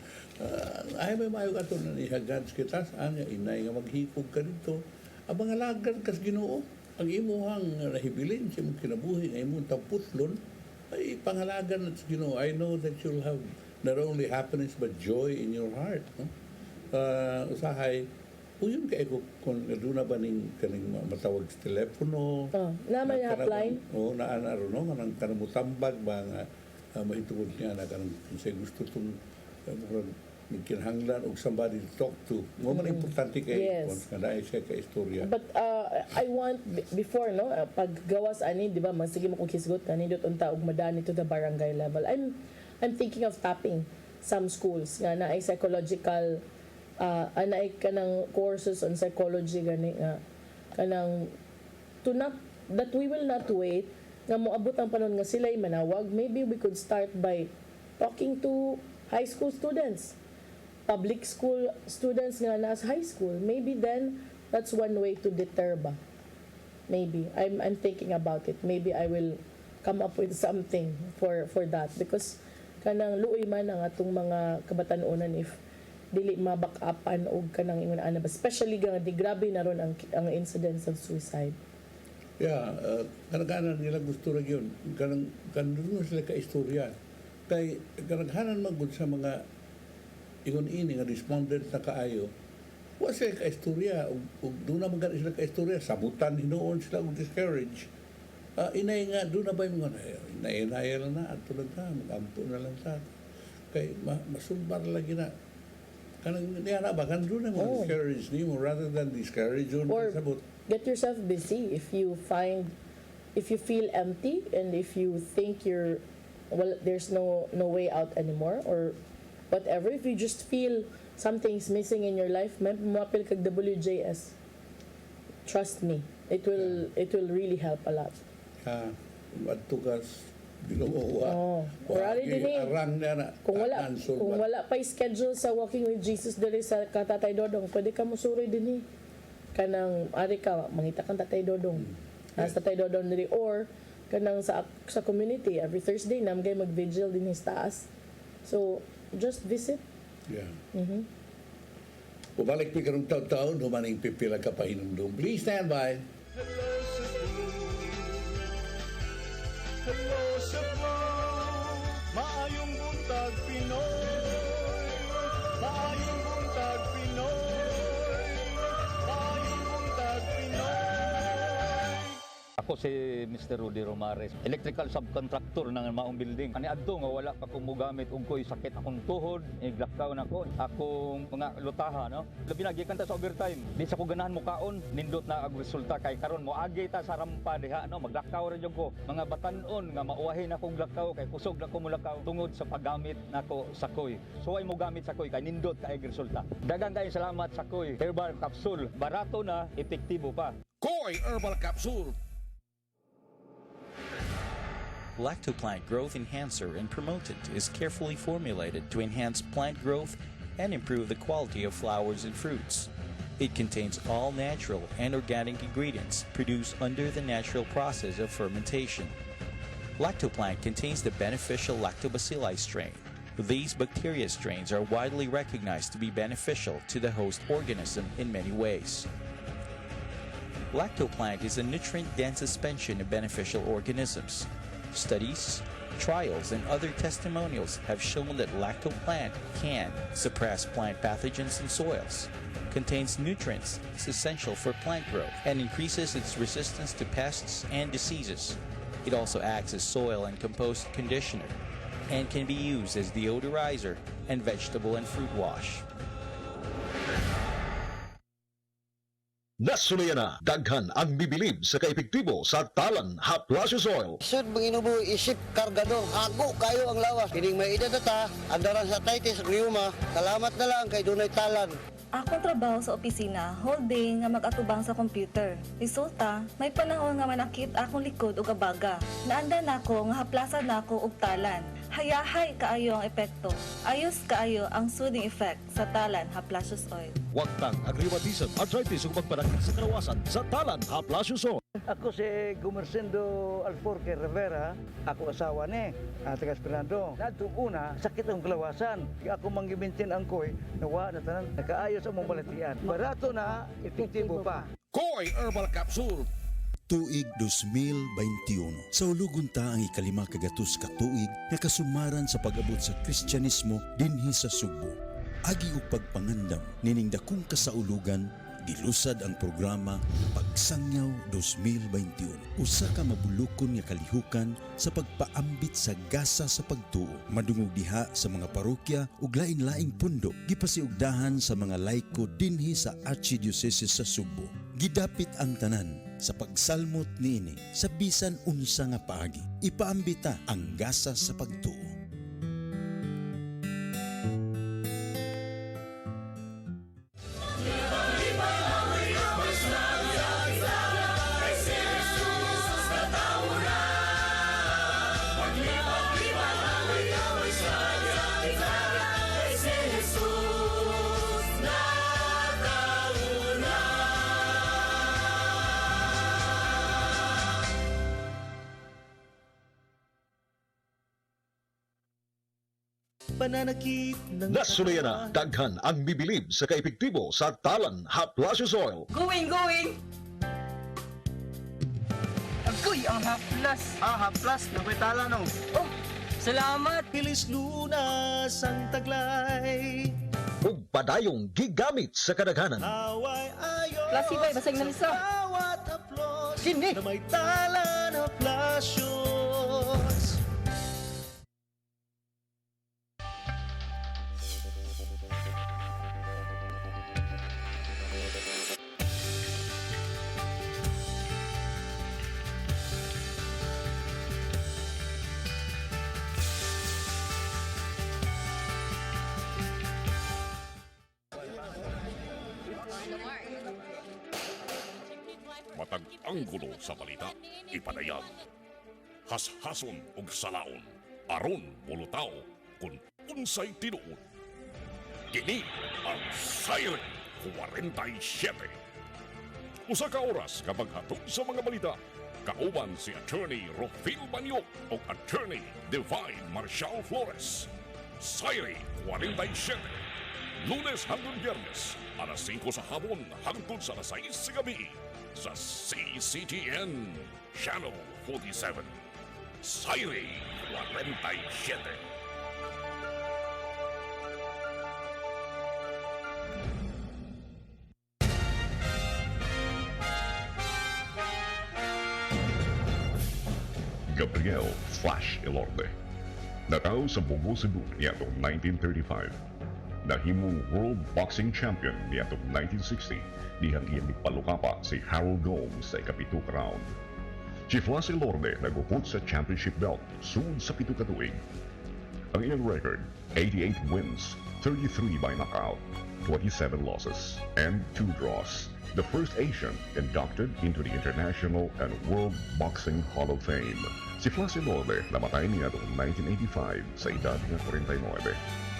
Ay may mayo ato na ni hagad kita saan nga inay nga maghipog ka dito. Ang mga lagad kas Ginoo ang imuhang nahibilin sa imong kinabuhi nga imong taputlon ay pangalagan at Ginoo. I know that you'll have not only happiness but joy in your heart, no. Usahay uyon kay ko kung aduna ba ning kaning matawag sa telepono naman yung hotline naana ro no kanang kanamutambag ba nga mahitungod niya na kanang say gusto tong kinahanglan og somebody to talk to mo man importante kay once nga dai siya ka istorya. But I want before no paggawas ani di ba masige mo kung hisgot kanindot unta og madani to the barangay level. I'm thinking of tapping some schools nga na ay psychological anay kanang courses on psychology gani nga kanang to not that we will not wait nga moabot ang panahon nga sila'y manawag. Maybe we could start by talking to high school students, public school students nga nasa high school. Maybe then that's one way to deter ba. Maybe I'm thinking about it. Maybe I will come up with something for that because kanang luoy man ang atong mga kabatanunan if dili mabak-upan og kanang ingon ana ba, especially nga di grabe na ron ang incidents of suicide. Yeah, kanang nila gusto ra gyud kanang sila ka istorya kay kanaghanan magud sa mga ingon ini nga respondent na kaayo wa sila ka istorya ug doon na magana sila ka istorya sabutan hinuon sila og discourage Inay nga, doon na ba yung mga inay na at tulad na, magampo na lang sa kay masumbar lagi na. Kanang niya na ba, kan doon na mo discourage ni mo rather than discourage yun. Or sabot. get yourself busy if you feel empty and if you think there's no way out anymore or whatever, if you just feel something's missing in your life, may pumapil kag WJS. Trust me, it will really help a lot. Matugas binuwa. Orali din eh. Arang na Kung wala pa schedule sa Walking with Jesus diri sa Tatay Dodong, pwede ka musuroy din eh. Kanang ari ka mangita kang Tatay Dodong. Sa Tatay Dodong diri or kanang sa community every Thursday namgay mag-vigil din sa taas. So just visit. Yeah. Ubalik pi karong taon-taon humaning pipila ka pahinumdum. Please stand by. Hello Cebu, maayong buntag Pinoy, maayong buntag Pinoy, maayong buntag Pinoy. Ako si Mr. Rudy Romares, electrical subcontractor ng maong building. Ani adto nga wala pa ko mogamit og ko'y sakit akong tuhod, iglakaw na ko, akong mga lutaha, no? Labi na gikan ta sa overtime. Di sa ko ganahan mo kaon, nindot na ang resulta kay karon mo agi ta sa rampa diha, no? Maglakaw ra jud ko. Mga batan-on nga mauwahin akong lakaw kay kusog na ko mulakaw tungod sa paggamit nako sa koy. Suway mo gamit sa koy kay nindot kay resulta. Daghang kay salamat sa koy. Herbal capsule, barato na, epektibo pa. Koy Herbal Capsule. Lactoplant Growth Enhancer and Promotant is carefully formulated to enhance plant growth and improve the quality of flowers and fruits. It contains all natural and organic ingredients produced under the natural process of fermentation. Lactoplant contains the beneficial Lactobacilli strain. These bacteria strains are widely recognized to be beneficial to the host organism in many ways. Lactoplant is a nutrient-dense suspension of beneficial organisms. Studies, trials, and other testimonials have shown that lactoplant can suppress plant pathogens in soils, contains nutrients essential for plant growth, and increases its resistance to pests and diseases. It also acts as soil and compost conditioner and can be used as deodorizer and vegetable and fruit wash. Nasunayan na, daghan ang bibilib sa kaepektibo sa talan Haplasius Oil. Sud manginubo isip kargador, ako kayo ang lawas. Kining may edad ta, andaran sa titis, rheuma. Salamat na lang kay dunay talan. Akong trabaho sa opisina, whole day nga mag-atubang sa computer. Resulta, may panahon nga manakit akong likod ug abaga. Naanda nako nga haplasan nako og talan. Hayahay kaayo ang epekto. Ayos kaayo ang soothing effect sa talan Haplasius Oil. Wagtang ang rheumatism, arthritis ug pagpanakit sa kalawasan sa talan Haplasius Oil. Ako si Gumersindo Alforque Rivera, ako asawa ni taga Esperanto. Nadto una, sakit ang kalawasan. Ako manggibintin ang koy, nawa na tanan, nakaayos ang mong balatian. Barato na, epektibo pa. Koy Herbal Capsule. Tuig 2021. Sa ulugon ta ang ikalima kagatus ka tuig nga kasumaran sa pag-abot sa Kristyanismo dinhi sa Cebu. Agi og pagpangandam nining dakong kasaulugan gilusad ang programa Pagsangyaw 2021. Usa ka mabulukon nga kalihukan sa pagpaambit sa gasa sa pagtuo. Madungog diha sa mga parokya ug lain-laing pundok gipasiugdahan sa mga laiko dinhi sa Archdiocese sa Cebu. Gidapit ang tanan sa pagsalmot niini sa bisan unsa nga paagi. Ipaambita ang gasa sa pagtuo. Pananakit ng nasunayan na, daghan ang bibilib sa kaepektibo sa talan Haplasius Oil. Going! Agoy, ang haplas! Haplas, nakwitala no. Oh, salamat! Pilis lunas ang taglay. Ug padayong gigamit sa kadaghanan. Plasibay, basag na lisa. sini na may tala na flasyos. Matag anggulo sa balita, ipanayag. Hashason ug salaon, aron mulutaw kung unsay tinuod. Kini ang Siren 47. Usa ka oras kapag hatod sa mga balita, kauban si Attorney Rofil Banyok o Attorney Divine Marcial Flores. Siren 47. Lunes hanggang Biyernes, alas 5 sa hapon hangtod sa alas 6 sa gabi sa CCTN Channel 47. Siren 47. Gabriel Flash Elorde. Nataw sa Cebu, Cebu niyatong 1935. Nahimong World Boxing Champion niyatong 1960 dihang iyang nagpalukapa si Harold Gomes sa ikapito round. Si Flash Elorde nagupot sa championship belt sud sa pito ka tuig. Ang iyang record, 88 wins, 33 by knockout, 27 losses, and 2 draws. The first Asian inducted into the International and World Boxing Hall of Fame. Si Flash Elorde namatay niya noong 1985 sa edad ng 49.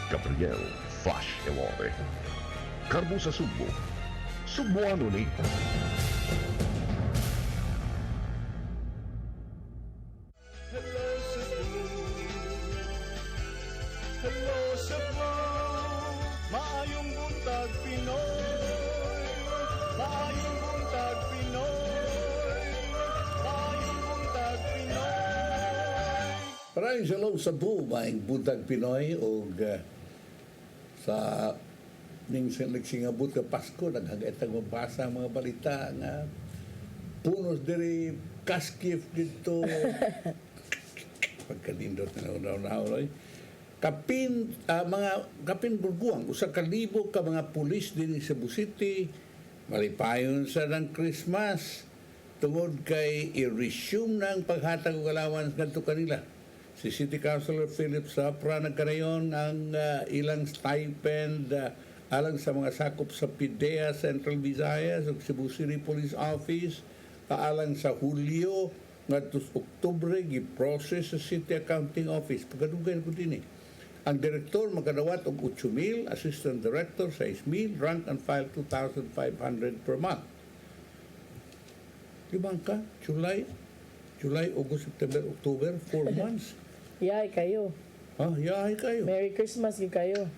Gabriel Flash Elorde. Karbo sa Cebu. Cebuano ni. Hello Cebu, hello Cebu, maayong buntag Pinoy, maayong buntag Pinoy, maayong buntag Pinoy. Maraming salamat sa buo, maing buntag Pinoy o sa ning nagsingabot ka Pasko, naghagatang mabasa ang mga balita nga punos diri kaskif dito. Pagkalindot na unaw-unaw. Kapin burguang, usa ka libo ka mga pulis din sa Cebu City, malipayon sa ng Christmas, tungod kay i-resume na ang paghatag og allowance ngadto kanila. Si City Councilor Philip Sapra nagkanayon ang ilang stipend alang sa mga sakop sa PIDEA Central Visayas ug Cebu City Police Office alang sa Hulyo ngadto sa Oktubre gi-process sa City Accounting Office. Pagkadugay ko din Ang direktor magkadawat og 8,000, assistant director 6,000, rank and file 2,500 per month. Limang ka, July, August, September, October, 4 months. Yay kayo. Yay kayo. Merry Christmas yun kayo.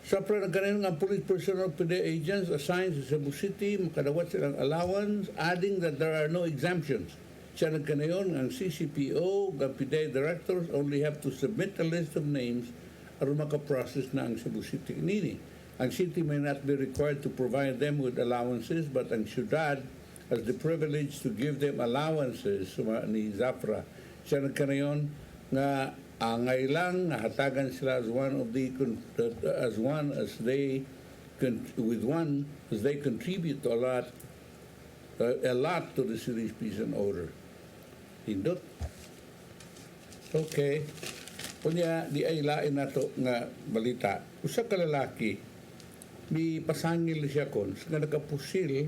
Sa pranaganin ng police personnel PDEA agents assigned sa Cebu City, makadawat silang allowance, adding that there are no exemptions. Siya nagkanayon, ang CCPO, ang PDEA directors only have to submit a list of names aron makaprocess na ang Cebu City nini. Ang city may not be required to provide them with allowances, but ang syudad has the privilege to give them allowances ni Zafra. Siya nagkanayon nga angay lang hatagan sila as they contribute to a lot to the city's peace and order. Hindot. Okay. Kunya di ay lain nato nga balita. Usa ka lalaki mi pasangil siya kon nga nagapusil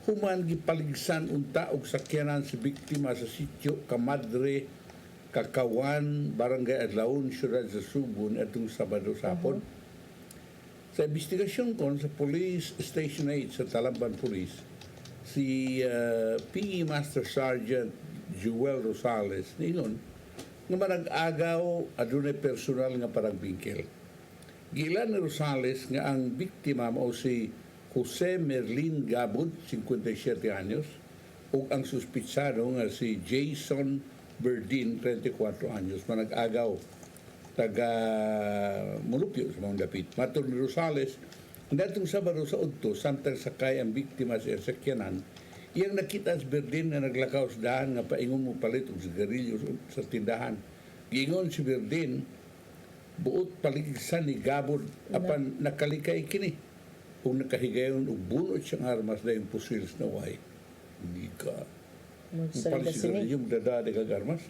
human gipaligsan unta og sakyanan si biktima sa sitio Kamadre Kakawan, Barangay Adlaon, Siyudad sa Cebu atong Sabado sapon. Sa investigasyon kon sa Police Station 8 sa Talamban Police, si PE Master Sergeant Joel Rosales ningon nga manag-agaw adunay personal nga paragbingkel. Gilan ni Rosales nga ang biktima mao si Jose Merlin Gabud, 57 anyos, ug ang suspitsado nga si Jason Berdin, 34 anyos, manag-agaw taga Mulupyo sa mga dapit. Matod ni Rosales, datong Sabado sa Udto, samtang sakay ang biktima sa sakyanan, Iyang nakita sa Berdin na naglakaw sa daan nga paingon mo palit og sigarilyo sa tindahan. Giingon si Berdin, buot paligsan ni Gabod apan nakalikay kini. Kung nakahigayon og bunot siyang armas dahil pusil na way. Hindi ka. Pali sigarilyo magdadade kag armas.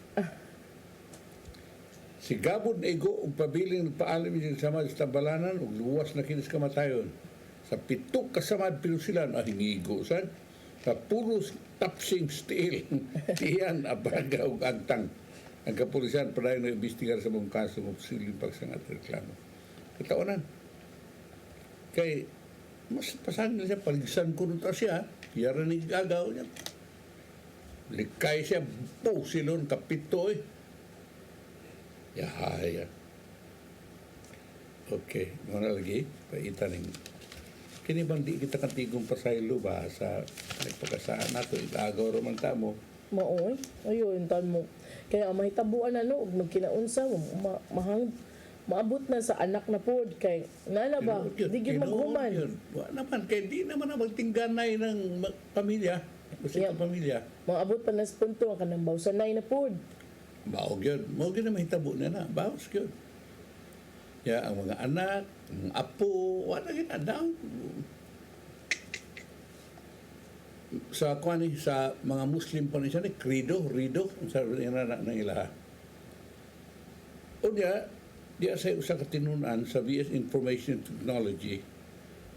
Si Gabon ego og pabiling paalim niya sama sa tambalanan ug luwas na kinis kamatayon. Sa pitok kasamad pinusilan ang hingigo san sa puros tapsing steel. Tiyan abaga ug agtang. Ang kapulisan padayon na imbestigar sa mong kaso ng siling pagsangat reklamo. Kataonan. Kay mas pasangil siya paligsan ko nito siya. Yara ni gagaw niya. Likay siya po silon kapito eh. Yahaya. Okay, mga lagi, paitan ng kini bang di kita katigong pasaylo ba sa nagpagkasaan nato, igagaw raman ta mo. Maoy, ayun, tan mo. Kaya mahitabuan na no, magkinaunsa, maabot na sa anak na pod kay nana ba, di gyud maghuman. Wa naman, kay di naman na magtingganay ng pamilya, basta pamilya. Maabot pa na sa punto, ang kanang bawsanay na pod. Baog yun. Maog yun na mahitabo na na. Baos yun. Ya, ang mga anak, ang apo, wala kita down. Sa kwani, sa mga Muslim pa niya, rido, ang sabi na ng ilaha. O diya sa usa katinunan sa VS Information Technology,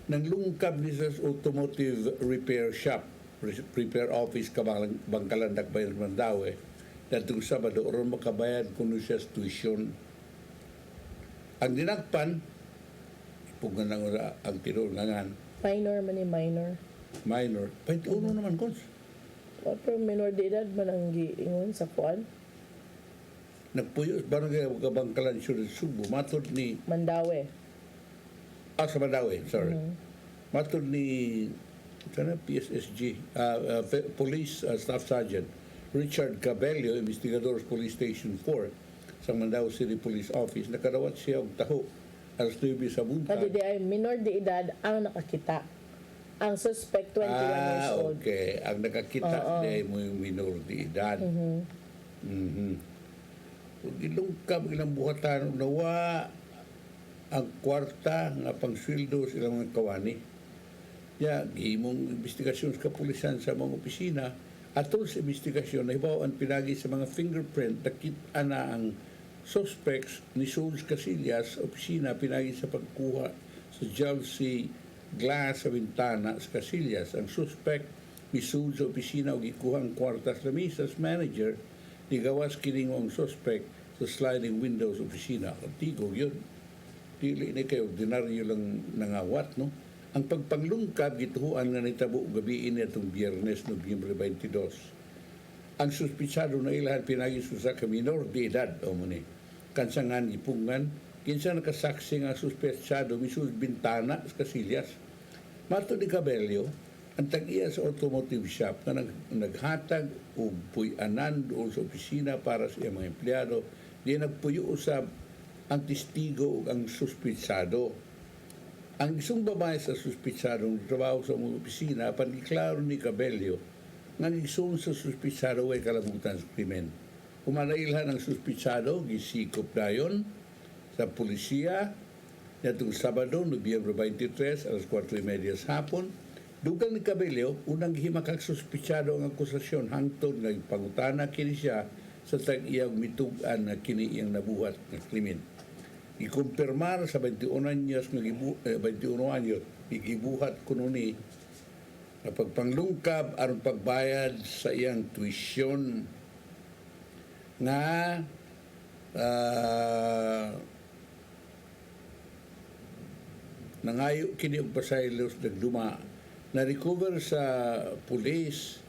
nang lungkab ni sa automotive repair shop, repair office ka Bangkalan Dakbayan Mandawe, datong Sabado, oron makabayad kuno siya sa tuition. Ang dinakpan, ipugan lang ang tinunangan. Minor man ni minor. Minor. 21 naman, Cons. Pero minor de edad man ang giingon sa kuan. Nagpuyo, barangay Bangkalan siya sa Cebu. Matod ni... Mandawi. Sa Mandawi, sorry. Matod ni... Sana, PSSG. Police Staff Sergeant Richard Cabello, investigador sa Police Station 4 sa Mandaue City Police Office, nakarawat siya og taho alas 9 sa buntag. Kadi di ay minor de edad ang nakakita. Ang suspect 21 years old. Okay. Ang nakakita di ay mo yung minor de edad. Ilungkab ilang buhatan nawa ang kwarta nga pangsweldo sa ilang mga kawani. Ya, gihimong investigasyon sa kapulisan sa mga opisina. Atol sa investigasyon, nahibaw ang pinagi sa mga fingerprint, nakita na ang suspects ni Souls Casillas sa opisina pinagi sa pagkuha sa jealousy glass sa bintana sa Casillas. Ang suspect ni Souls sa opisina o gikuha ang kwartas na misas manager, nigawas kining ang suspect sa sliding windows sa opisina. Antigo yun. Dili na kayo, ordinaryo lang nangawat, no? Ang pagpanglungkab gituhuan nga nitabo gabi ini atong Biyernes, Nobyembre 22. Ang suspitsado na ilahan pinagi sa minor de edad o muni. Kansangan ipungan, kinsa nakasaksi nga suspitsado misul bintana sa Casillas. Mato ni Cabello, ang tag-iya sa automotive shop na naghatag o puy-anan doon sa opisina para sa iyang mga empleyado, di nagpuyo usab ang testigo o ang suspitsado. Ang isang babae sa suspitsadong trabaho sa mga opisina, paniklaro ni Cabello, nga isang sa suspitsado ay kalabutan sa krimen. Umanailhan ang suspitsado, gisikop dayon sa pulisya, natong Sabado, Nobyembre 23, alas 4:30 sa hapon. Dugang ni Cabello, unang himakag suspitsado ang akusasyon hangtod ng pangutana kini siya sa tag-iyang mitugan na kini iyang nabuhat ng krimen. Ikumpirmar sa 21 anyos igibuhat kuno ni na pagpanglungkab aron pagbayad sa iyang tuition nga nangayo kini og pasaylos nagduma na recover sa pulis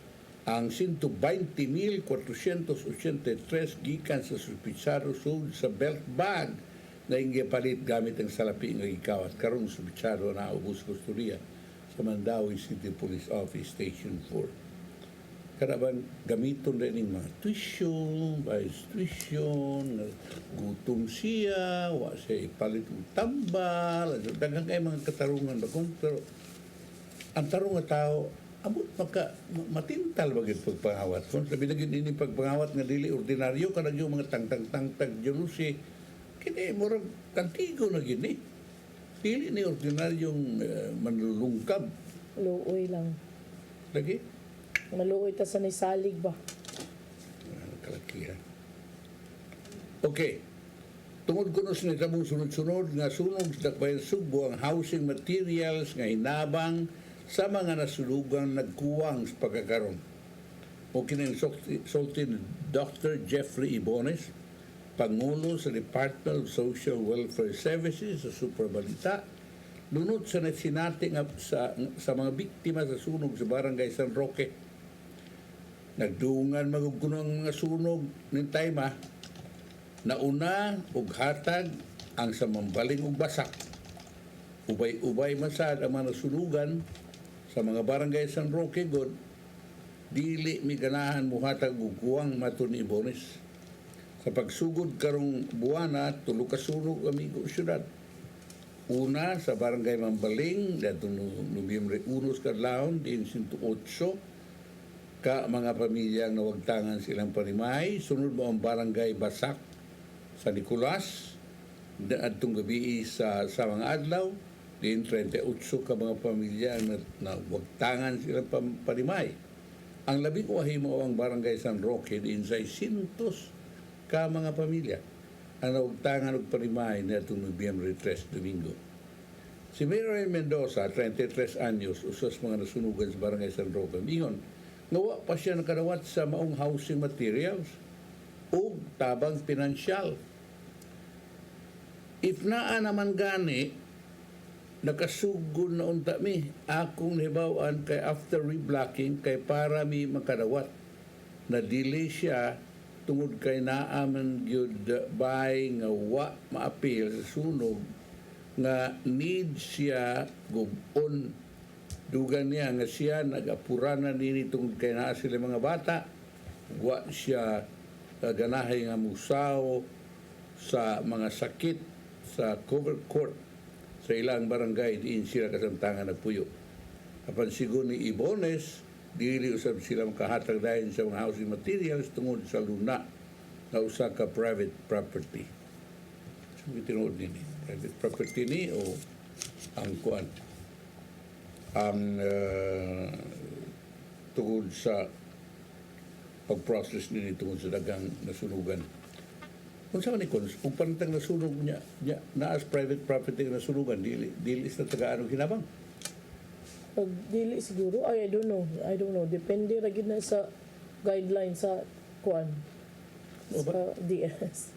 ang 120,483 gikan sa suspitsado sud sa belt bag na palit gamit ang salapi nga gikawat karon suspitsado na ubos kusturya sa Mandaue City Police Office Station 4. Karaban gamiton rin ng mga tuition, vice tuition, gutom siya, wa siya ipalit ng tambal, daghang kay mga katarungan ba pero ang tarong nga tao Amot matintal bagid pagpangawat. Kung sabi na ini pagpangawat nga dili ordinaryo kanang yung mga tangtang jealousy kini murag kantigo na gini. Dili ni ordinaryong manlulungkab. Luoy lang. Lagi? Maluoy ta sa nisalig ba? Kalakihan. Okay. Tungod ko sa nitabong sunod-sunod nga sunog sa Dakbayan Subo ang housing materials nga hinabang sa mga nasulugang nagkuwang sa pagkakaroon. O kinonsulti ni Dr. Jeffrey Ibones, Pangulo sa Department of Social Welfare Services sa Superbalita, lunod sa nasinati sa mga biktima sa sunog sa Barangay San Roque. Nagduungan magugunong mga sunog ng Tayma, nauna og hatag ang sa mambaling ug basak. Ubay-ubay masad ang mga nasunugan sa mga barangay San Roque God, dili mi ganahan muhatag og kuwang matud ni Ibones. Sa pagsugod karong buwana, tulo ka sunog amigo syudad. Una sa barangay Mambaling, dato Nobyembre 1 kadlawon din 108 ka mga pamilya nga wagtangan silang panimay. Sunod mo ang barangay Basak sa Nicolas, adtong gabi sa mga adlaw, din 38 ka mga pamilya na wagtangan silang panimay. Ang labing wahimo ang barangay San Roque, din 600 ka mga pamilya ang nawagtangan og panimay na itong Nobyembre 3, Domingo. Si Mayor Mendoza, 33 anyos, usas mga nasunugan sa barangay San Roque, ingon, nawa pa siya nakadawat sa maong housing materials o tabang pinansyal. If naa naman gani, nakasugod na unta mi, akong nahibawaan kay after reblocking kay para mi makadawat. Na delay siya tungod kay naaman gyud bay nga wa maapil sa sunog nga need siya gubon. Dugan niya nga siya nag-apuranan nini tungod kay naa sila mga bata, wa siya ganahay nga musaw sa mga sakit sa cover court sa ilang barangay diin sila kasamtangan nagpuyo. Apan sigon ni Ibones, dili usab sila makahatag dahil sa mga housing materials tungod sa luna na usa ka private property. So, tinuod nini. Private property ni o ang kuan ang tungod sa pag-process nini tungod sa dagang nasunugan. Kung saan ni Kons, kung panitang nasunog niya naas private property na nasunugan, dili sa tagaan hinabang. Pag dili siguro, I don't know. Depende ra gid na sa guideline sa kuan. Sa DS.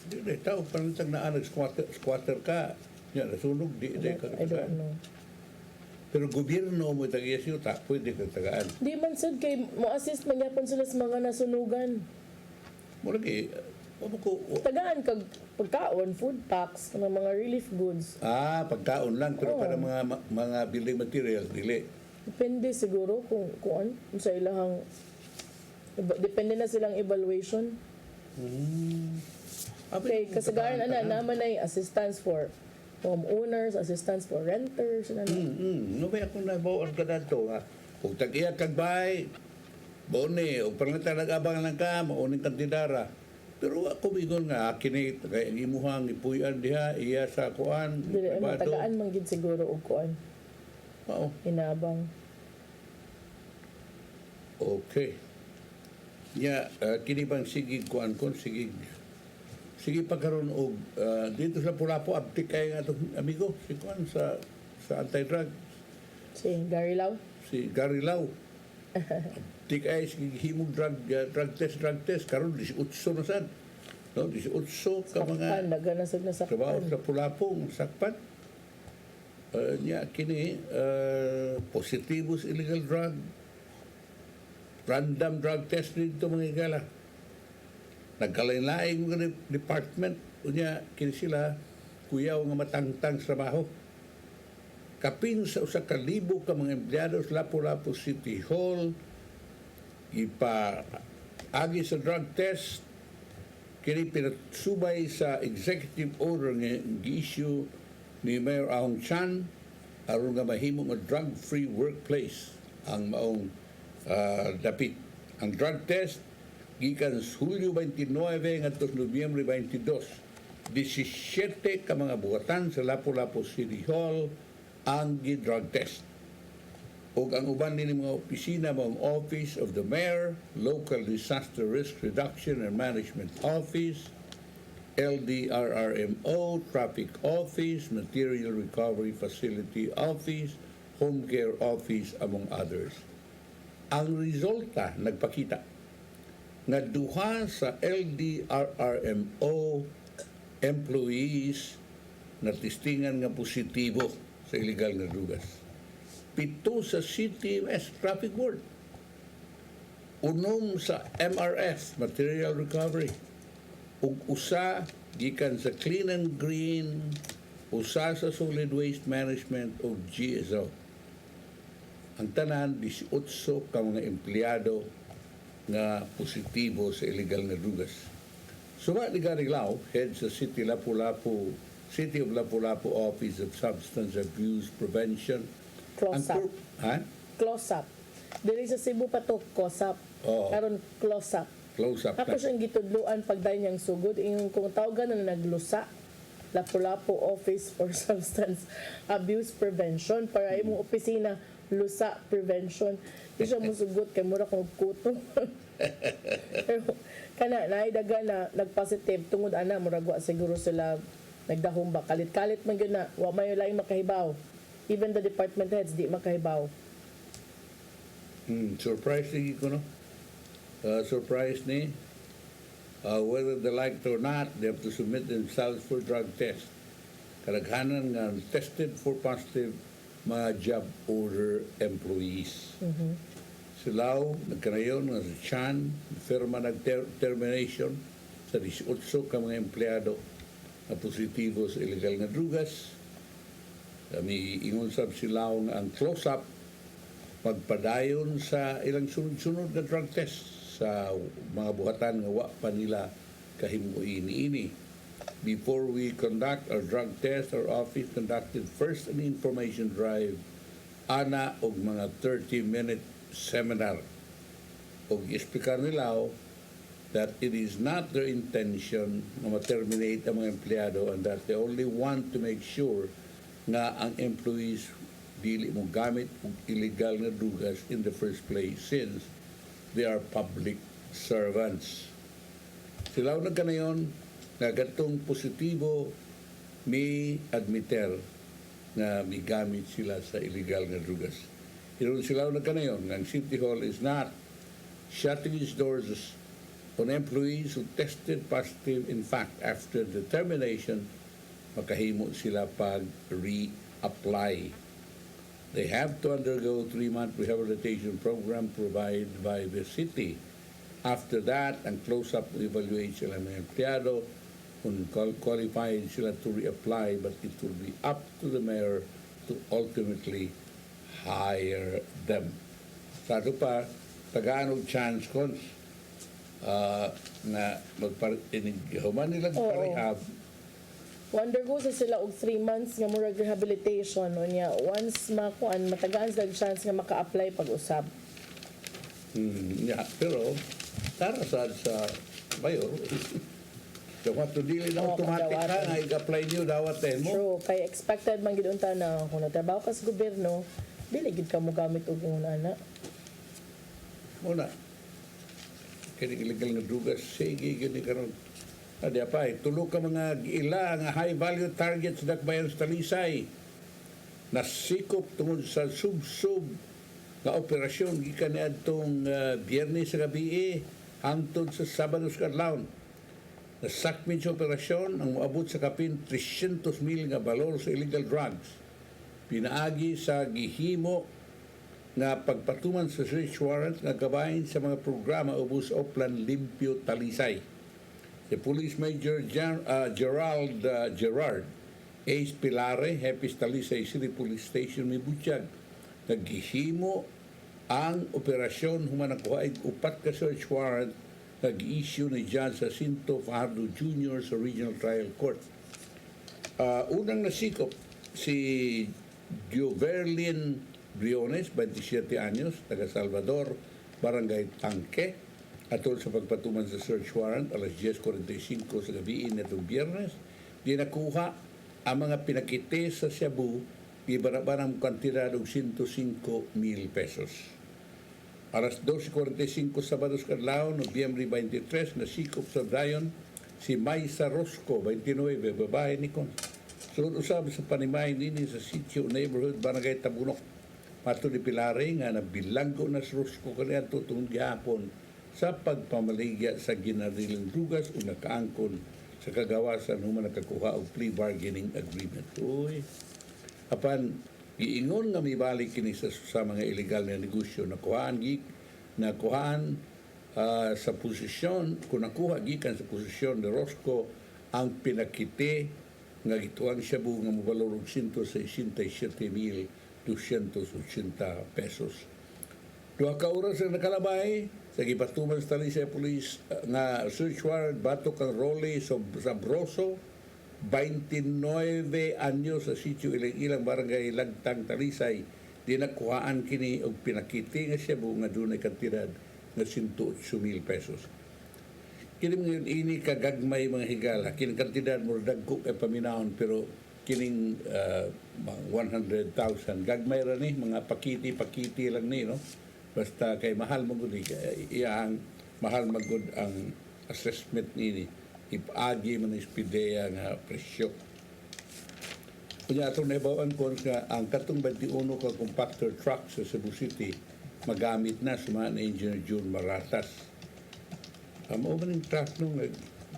Di tao panitang naanag squatter ka, niya nasunog, di ka I don't know. Pero gobyerno mo tagiya siyo, pwede kang tagaan. Di man sad kay mo-assist man yapon sila sa mga nasunugan. Mula kay, tagaan kag pagkaon, food packs, ng mga relief goods. Pagkaon lang, pero para mga building materials, dili. Depende siguro kung sa ilahang, depende na silang evaluation. Okay, kasagaran naman ay assistance for homeowners, assistance for renters, No ba akong nabawaan ka na ito, ha? Kung tag-iya kag bahay, bone, o pangata nag-abang lang ka, mauning kantidara. Pero ako bigon nga, kini, kaya imuhang ipuyan diha, iya sa kuan, dili, tagaan man gid siguro og kuan. Oo. Inabang. Okay. Kini bang sige kuan kon, sige pagkaroon og dito sa Pulapo, abtik kay nga itong amigo, si kuan sa anti-drug. Si Gary Lau? Si Gary Lau. Abtik ay himog drug test, karon 18 na sad. No, 18 ka mga sakpan, naganasag na sakpan. trabaho sa Pulapong, sakpan. Kini, positivos illegal drug, random drug test dito mga igala. Nagkalain-laing mga department, kini sila, kuyaw nga matangtang sa trabaho. Kapin sa usa ka libo ka mga empleyado sa Lapu-Lapu City Hall, agi sa drug test, kini pinasubay sa executive order nga gi-issue ni Mayor Ahong Chan aron nga mahimo nga drug-free workplace ang maong dapit. Ang drug test gikan Hulyo 29 ngadto Nobyembre 22. 17 ka mga buhatan sa Lapu-Lapu City Hall ang gi-drug test. Ug ang uban nini mga opisina maong Office of the Mayor, Local Disaster Risk Reduction and Management Office, LDRRMO, Traffic Office, Material Recovery Facility Office, Home Care Office, among others. Ang resulta nagpakita nga duha sa LDRRMO employees na testingan nga positibo sa illegal nga drugas. 7 sa CTMS Traffic Board. 1 sa MRF Material Recovery. Ug usa gikan sa Clean and Green, usa sa Solid Waste Management ug GSO. Ang tanan 18 ka mga empleyado nga positibo sa illegal nga drugas. Suma ni Gary Lau, head sa City of Lapu-Lapu Office of Substance Abuse Prevention. Close up. Ha? Close up. Dili sa Cebu pa to, close up. Oo. Karon close up. Close up. Ako siyang gitudluan pagdayon niyang sugod. Yung kung tawagan na naglusa, Lapu-Lapu Office for Substance Abuse Prevention para imong opisina, lusa prevention. Di siya musugot kay mura kong kuto. Pero kana naidaga na nagpositive tungod ana murag wa siguro sila nagdahom ba kalit-kalit man gyud na wa may laing makahibaw. Even the department heads di makahibaw. Surprise ni ko no. Surprise ni whether they like it or not, they have to submit themselves for drug test. Kadaghanan nga tested for positive mga job order employees. Silaw, nagkanayon nga sa Chan, firma nag-termination sa 18 ka mga empleyado na positibo sa illegal nga drugas. Kami ingon sab silaw nga ang close-up magpadayon sa ilang sunod-sunod na drug test sa mga buhatan nga wa pa nila kahimuin-ini. Before we conduct our drug test, our office conducted first an information drive, ana og mga 30-minute seminar. Og ispikar nila that it is not their intention na ma-terminate ang mga empleyado and that they only want to make sure nga ang employees dili mo gamit og illegal na drugas in the first place since they are public servants. Sila na kanayon nga gatong positibo may admiter na may gamit sila sa illegal na drugas. Iron sila na kanayon nga ang City Hall is not shutting its doors on employees who tested positive. In fact, after the termination, makahimo sila pag re-apply. They have to undergo 3-month rehabilitation program provided by the city. After that, ang close-up evaluate sila ng empleyado kung qualified sila to reapply, but it will be up to the mayor to ultimately hire them. Sa ito pa, tagaan og chance cons na magparihuman nilang parehab. Undergo sa sila og 3 months nga murag rehabilitation unya once makuan matagaan sa chance nga maka-apply pag-usab. Pero tara sa mayor dapat to dili na automatic na nga i-apply niyo dawat mo. True, kay expected man gid unta na kung nagtrabaho ka sa gobyerno, dili gid ka mo gamit og ana. Muna. Kini illegal nga drugas sige gini karon. Adi pa tulo ka mga giila nga high value targets dakbayan sa Talisay. Nasikop tungod sa sub nga operasyon gikan niadtong Biyernes sa gabi hangtod sa Sabado sa kadlawon. Nasakmit sa operasyon ang moabot sa kapin 300,000 nga balor sa illegal drugs. Pinaagi sa gihimo nga pagpatuman sa search warrant nga gabahin sa mga programa ubos Oplan Limpyo Talisay. Si Police Major Gerard Ace Pilare, Hepis Talisay City Police Station may butyag. Naghihimo ang operasyon human nakuha upat ka search warrant nag-issue ni Judge Jacinto Fajardo Jr. sa Regional Trial Court. Unang nasikop si Joverlin Briones, 27 anyos, taga Salvador, Barangay Tangke, atol sa pagpatuman sa search warrant alas 10:45 sa gabi nitong Biyernes, di nakuha ang mga pinakite sa Cebu di barabarang kantidad og 105,000 pesos. Alas 12:45 Sabado kadlaw, Nobyembre 23, nasikop sa dayon si Maysa Rosco, 29, babae ni Kon. Sunod usab sa panimay nini sa sitio neighborhood Barangay Tabunok. Mato ni Pilare nga nabilanggo na si Rosco kaniya tutong gihapon sa pagpamaligya sa ginarilang drugas o nakaangkon sa kagawasan human nakakuha og plea bargaining agreement. Uy, apan giingon nga mibalik kini sa mga illegal na negosyo nakuhaan sa posisyon kung nakuha gikan sa posisyon ni Rosco ang pinakite nga gituan siya bu nga mobalor og 167,280 pesos. Duha ka oras ang nakalabay sa gipatuman sa talisay police nga search warrant batok ang Rolly Sabroso, 29 anyos sa sitio ilang barangay Lagtang Talisay. Di nakuhaan kini og pinakiti nga siya nga dunay kantidad nga 108,000 pesos. Kini ngayon ini kagagmay mga higala. Kini kantidad mo dagko kay paminahon pero kining 100,000 gagmay ra ni mga pakiti lang ni no. Basta kay mahal mo gud iyang mahal magud ang assessment nini. Ipagi man ispideya nga presyo. Kunya atong naibawan ko nga ang katong 21 ka compactor truck sa Cebu City magamit na suma na Engineer June Maratas. Amo man yung truck nung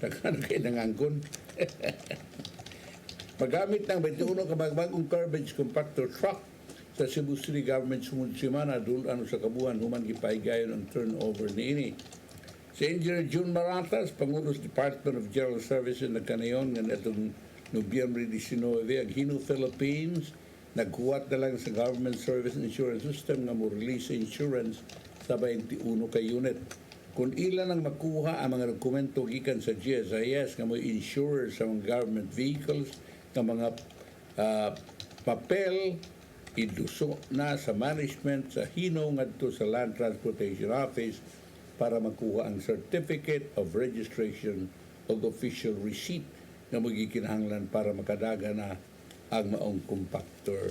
nagkano kay nanganggon. Magamit ng 21 ka bagong garbage compactor truck sa Cebu City Government sumunod semana dulan sa kabuhan human gipaigayon ang turnover niini. Si Engineer June Maratas, Pangulos Department of General Services nagkanayon nga itong Nobyembre 19 ang Hino Philippines nagkuwat na lang sa Government Service Insurance System nga mo release insurance sa 21 ka unit. Kung ilan ang makuha ang mga dokumento gikan sa GSIS nga mo insure sa mga government vehicles nga mga papel iduso na sa management sa Hino ngadto sa Land Transportation Office para makuha ang Certificate of Registration o official receipt na magikinahanglan para makadaga na ang maong compactor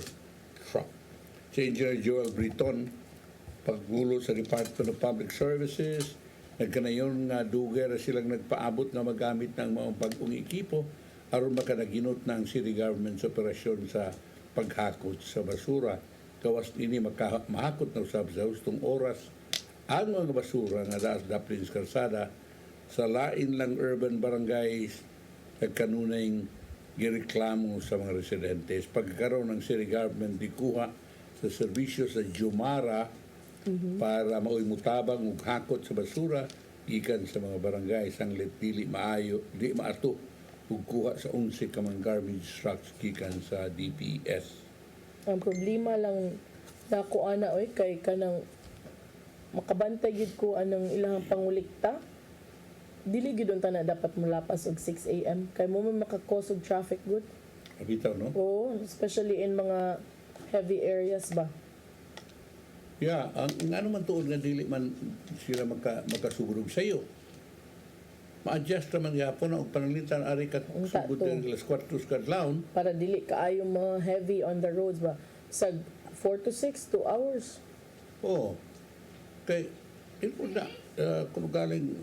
truck. Si Engineer Joel Briton, Pangulo sa Department of Public Services, nagkanayon nga dugay silang nagpaabot na magamit ng maong bagong ekipo aron makanaginot na ang city government sa operasyon sa paghakot sa basura. Kawas nini mahakot na usab sa hustong oras ang mga basura nga daas daplins karsada sa lain lang urban barangays nagkanunay gireklamo sa mga residentes. Pagkakaroon ng city government dikuha sa serbisyo sa Jumara para maoy mutabang ug hakot sa basura gikan sa mga barangay sanglit dili maato ug kuha sa 11 ka mga garbage trucks gikan sa DPS. Ang problema lang nako ana oy kay kanang makabantay gid ko anang ilang pangulikta. Dili gid unta na dapat mulapas og 6 AM kay mo man maka-cause og traffic good. Abitaw no? Oo, especially in mga heavy areas ba. Yeah, ang ano man tuod nga dili man sila makasugurog sa iyo. Ma-adjust naman gyapon ang pananglitan ari ka sugod ng alas 4 kadlaw para dili kaayo mga heavy on the roads ba. Sa 4 to 6 2 hours. Oo. Kay ito na kung galing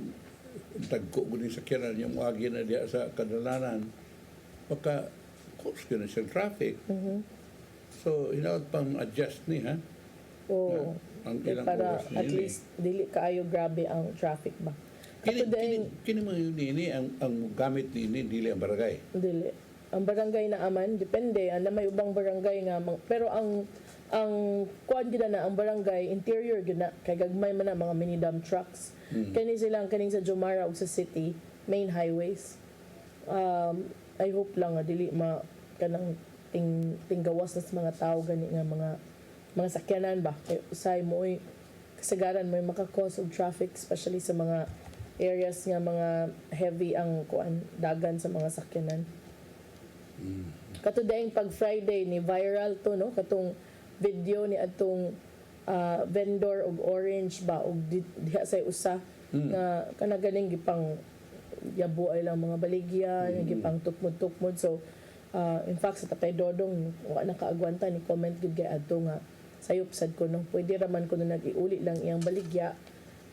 tagko mo din sa kiran yung agi na diya sa kadalanan maka cause ka na siyang traffic. So hinaot pang adjust ni ha. Oo. Ang ilang para oras at least dili kaayo grabe ang traffic ba. Kini mo yun nini ang gamit nini dili ang barangay. Dili. Ang barangay na aman depende ana may ubang barangay nga pero ang kuan gid na ang barangay interior gid na kay gagmay man na mga mini dump trucks. Kani silang kaning sa Jomara ug sa city main highways. I hope lang nga dili kanang tinggawas na sa mga tao gani nga mga sakyanan ba kay usay mo kasagaran mo maka-cause og traffic especially sa mga areas nga mga heavy ang kuan dagan sa mga sakyanan. Katudayang pag Friday ni viral to no katong video ni atong vendor og orange ba og diha say usa nga kana ganing gipang yabo ay lang mga baligya gipang tukmod-tukmod. So in fact sa Tatay Dodong wa na kaagwanta ni comment gid kay adto nga sayop sad ko no pwede raman ko na nag-iuli lang iyang baligya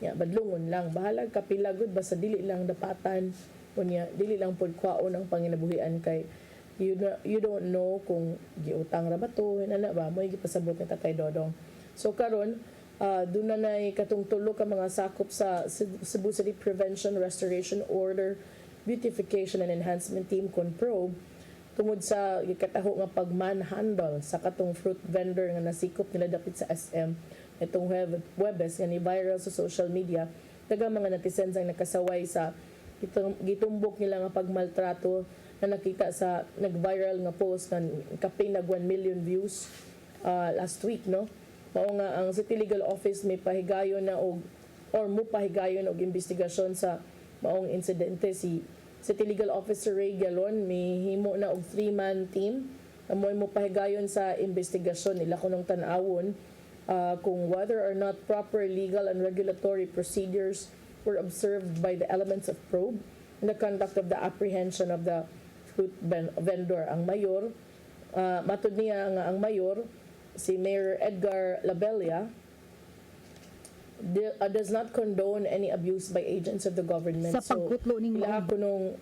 nya badlungon lang bahala kapila gud basta dili lang dapatan unya dili lang pod kwaon ang panginabuhian kay you don't know kung giutang ra ba to ana ba mo gipasabot ni Tatay Dodong. So karon doon na katong tulo ka mga sakop sa Cebu City Prevention, Restoration Order, Beautification and Enhancement Team kon probe tungod sa gikataho nga pagmanhandle sa katong fruit vendor nga nasikop nila dapit sa SM itong Webes nga ni viral sa social media. Daghang mga netizens ang nakasaway sa gitumbok nila nga pagmaltrato na nakita sa nag-viral nga post nga kapin nag 1 million views last week no. Mao nga ang City Legal Office may pahigayon na og mo pahigayon og investigasyon sa maong insidente. Si City Legal Officer Ray Galon may himo na og 3-man team amoy mo pahigayon sa investigasyon nila kunong tan-awon kung whether or not proper legal and regulatory procedures were observed by the elements of probe in the conduct of the apprehension of the fruit vendor. Ang mayor, matud niya nga ang mayor, si Mayor Edgar Labella, does not condone any abuse by agents of the government. Sa pagkutlo ning ilaha ko nung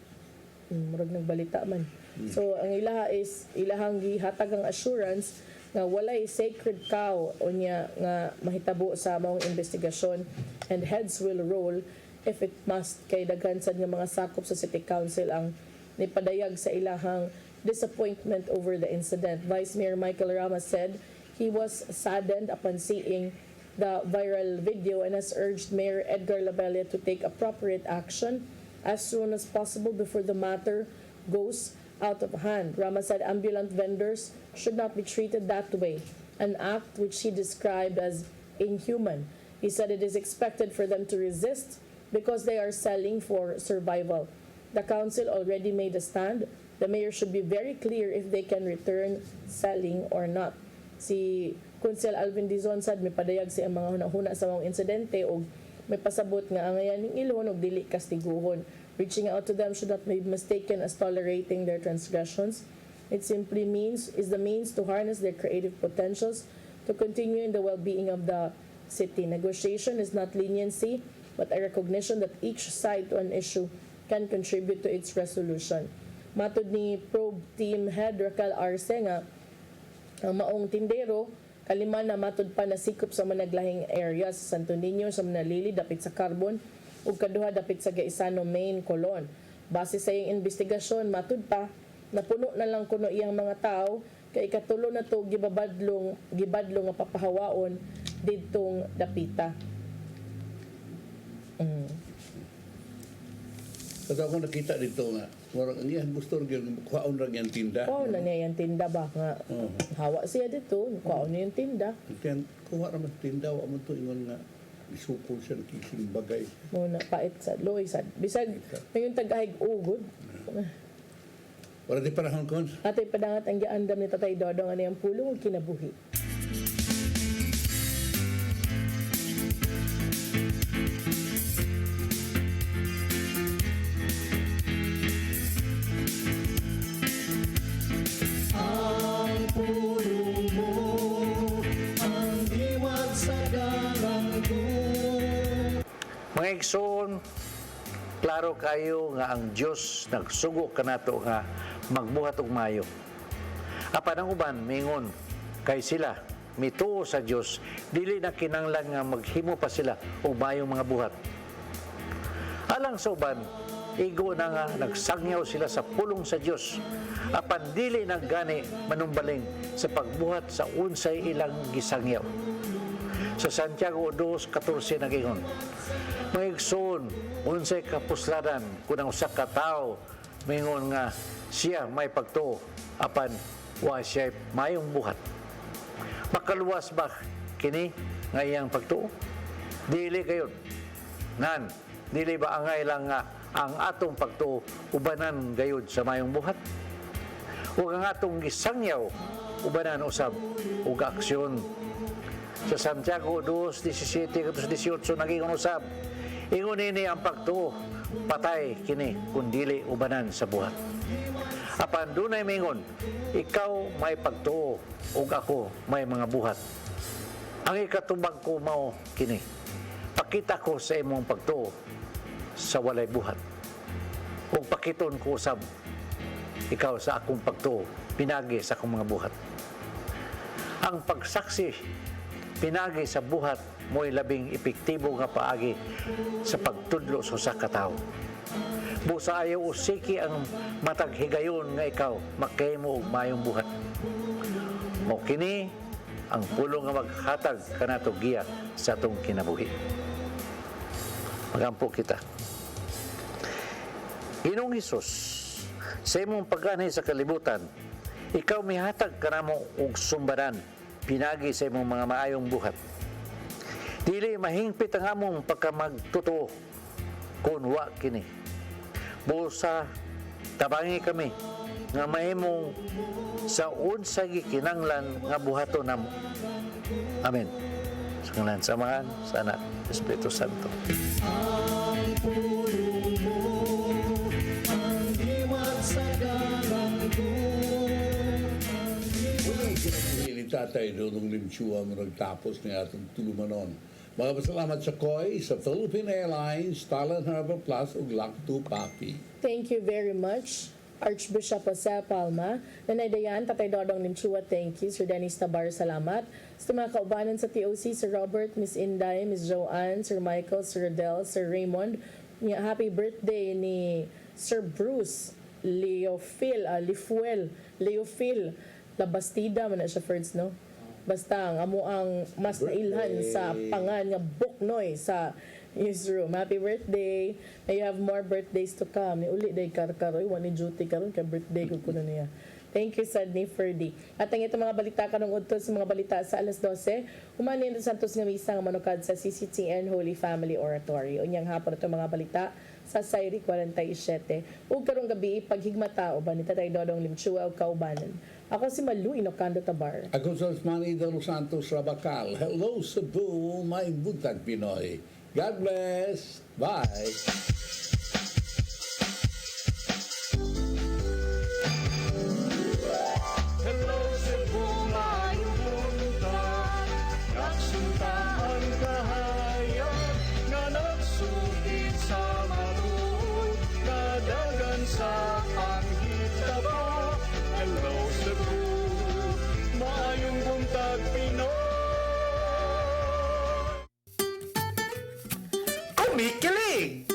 murag nagbalita man. So ang ilaha is ilahang gihatag ang assurance nga walay sacred cow unya nga mahitabo sa maong investigasyon and heads will roll if it must. Kay daghan sad nga mga sakop sa City Council ang nipadayag sa ilahang disappointment over the incident. Vice Mayor Michael Ramos said he was saddened upon seeing the viral video and has urged Mayor Edgar Labella to take appropriate action as soon as possible before the matter goes out of hand. Ramos said ambulant vendors should not be treated that way, an act which he described as inhuman. He said it is expected for them to resist because they are selling for survival. The council already made a stand. The mayor should be very clear if they can return selling or not. Si Kunsel Alvin Dizon sad may padayag sa mga hunahuna sa mga insidente o may pasabot nga ang ayaning ilon o dili kastiguhon. Reaching out to them should not be mistaken as tolerating their transgressions. It simply is the means to harness their creative potentials to continue in the well-being of the city. Negotiation is not leniency, but a recognition that each side to an issue can contribute to its resolution. Matud ni Probe Team Head Raquel Arce nga ang maong tindero kalima na matud pa nasikop sa managlahing area sa Santo Niño, sa Manalili dapit sa Carbon ug kaduha dapit sa Gaisano Main, Colon. Base sa iyang investigasyon matud pa napuno na lang kuno iyang mga tao kay ikatulo na to gibadlong nga papahawaon didtong dapita. Kasi ako nakita dito nga, ang iyang gusto rin, kuhaon lang yung tinda. Kuhaon na niya yung tinda ba? Nga, hawa siya dito, kuhaon niya yung tinda. Kuha naman tinda, wa mo to ingon nga, isupol siya ng kising bagay. Muna, pait sa loy sad. Bisag, ngayon tagahig ugod. Wala di parahon kon. Atay padangat ang giandam ni Tatay Dodong ano yung pulong kinabuhi. Mga igsoon, klaro kayo nga ang Diyos nagsugo kanato nga magbuhat og mayo. Apan ang uban mingon kay sila mituo sa Diyos, dili na kinanglan nga maghimo pa sila og mayong mga buhat. Alang sa uban, igo na nga nagsangyaw sila sa pulong sa Diyos. Apan dili na gani manumbaling sa pagbuhat sa unsay ilang gisangyaw. Sa Santiago 2:14 nagingon, mga igsoon, unsay kapusladan kung ang usa ka tawo mingon nga siya may pagtuo apan wa siya mayong buhat. Makaluwas ba kini nga iyang pagtuo? Dili kayon. Nan, dili ba angay lang nga ang atong pagtuo ubanan gayud sa mayong buhat? ug ang atong gisangyaw ubanan usab ug aksyon. Sa Santiago 2:17-18 naging usab, ingon ini ang pagtuo, patay kini kun dili ubanan sa buhat. Apan dunay mingon, ikaw may pagtuo ug ako may mga buhat. Ang ikatubag ko mao kini, pakita ko sa imong pagtuo sa walay buhat. Ug pakiton ko usab ikaw sa akong pagtuo pinagi sa akong mga buhat. Ang pagsaksi pinagi sa buhat mo'y labing epektibo nga paagi sa pagtudlo sa usa ka tawo. Busa ayaw usiki ang matag higayon nga ikaw makahimo og mayong buhat. Mao kini ang pulong nga maghatag kanato giya sa atong kinabuhi. Magampo kita. Ginoong Hesus, sa imong pag-anhi sa kalibutan, ikaw mihatag kanamo og sumbaran pinagi sa imong mga maayong buhat. Dili mahingpit ang among pagkamagtotoo kun wa kini. Busa tabangi kami nga mahimong sa unsa gikinanglan nga buhaton namo. Amen. Sa ngalan sa Ama, sa Anak, sa Espiritu Santo. Tatay Dodong Limchua mo nagtapos niya atong tulumanon. Mga pasalamat sa COI, sa Philippine Airlines, Talon Harbor Plus, ug Lacto Papi. Thank you very much, Archbishop Jose Palma. Nanay Dayan, Tatay Dodong Limchua, thank you. Sir Dennis Tabar, salamat. Sa mga kaubanan sa TOC, Sir Robert, Miss Inday, Miss Joanne, Sir Michael, Sir Del, Sir Raymond. Happy birthday ni Sir Bruce Leophil, Leophil Labastida man na siya first, no? Basta ang amo ang mas nailhan sa pangan nga buknoy sa newsroom. Happy birthday. May you have more birthdays to come. Ni uli day karkaroy, wani duty karon kay birthday ko kuno niya. Thank you, Sadney Ferdy. At ang ito mga balita kanong udto sa mga balita sa alas 12, humanin sa Santos nga misa nga manukad sa CCTN Holy Family Oratory. Unyang hapon ito mga balita sa Sayri 47. Ug karong gabi paghigmata uban ni Tatay Dodong Limchua ug kaubanan. Ako si Malu Inocando Tabar. Ako sa Osmani de los Santos Rabacal. Hello Cebu, my buntag Pinoy. God bless. Bye. Hello Cebu, maayong buntag. Nagsunta ang kahayag nga nagsugid sa maruod, nadagan sa panghitabo. Hello Cebu, maayong buntag Pinoy. Kumikilig!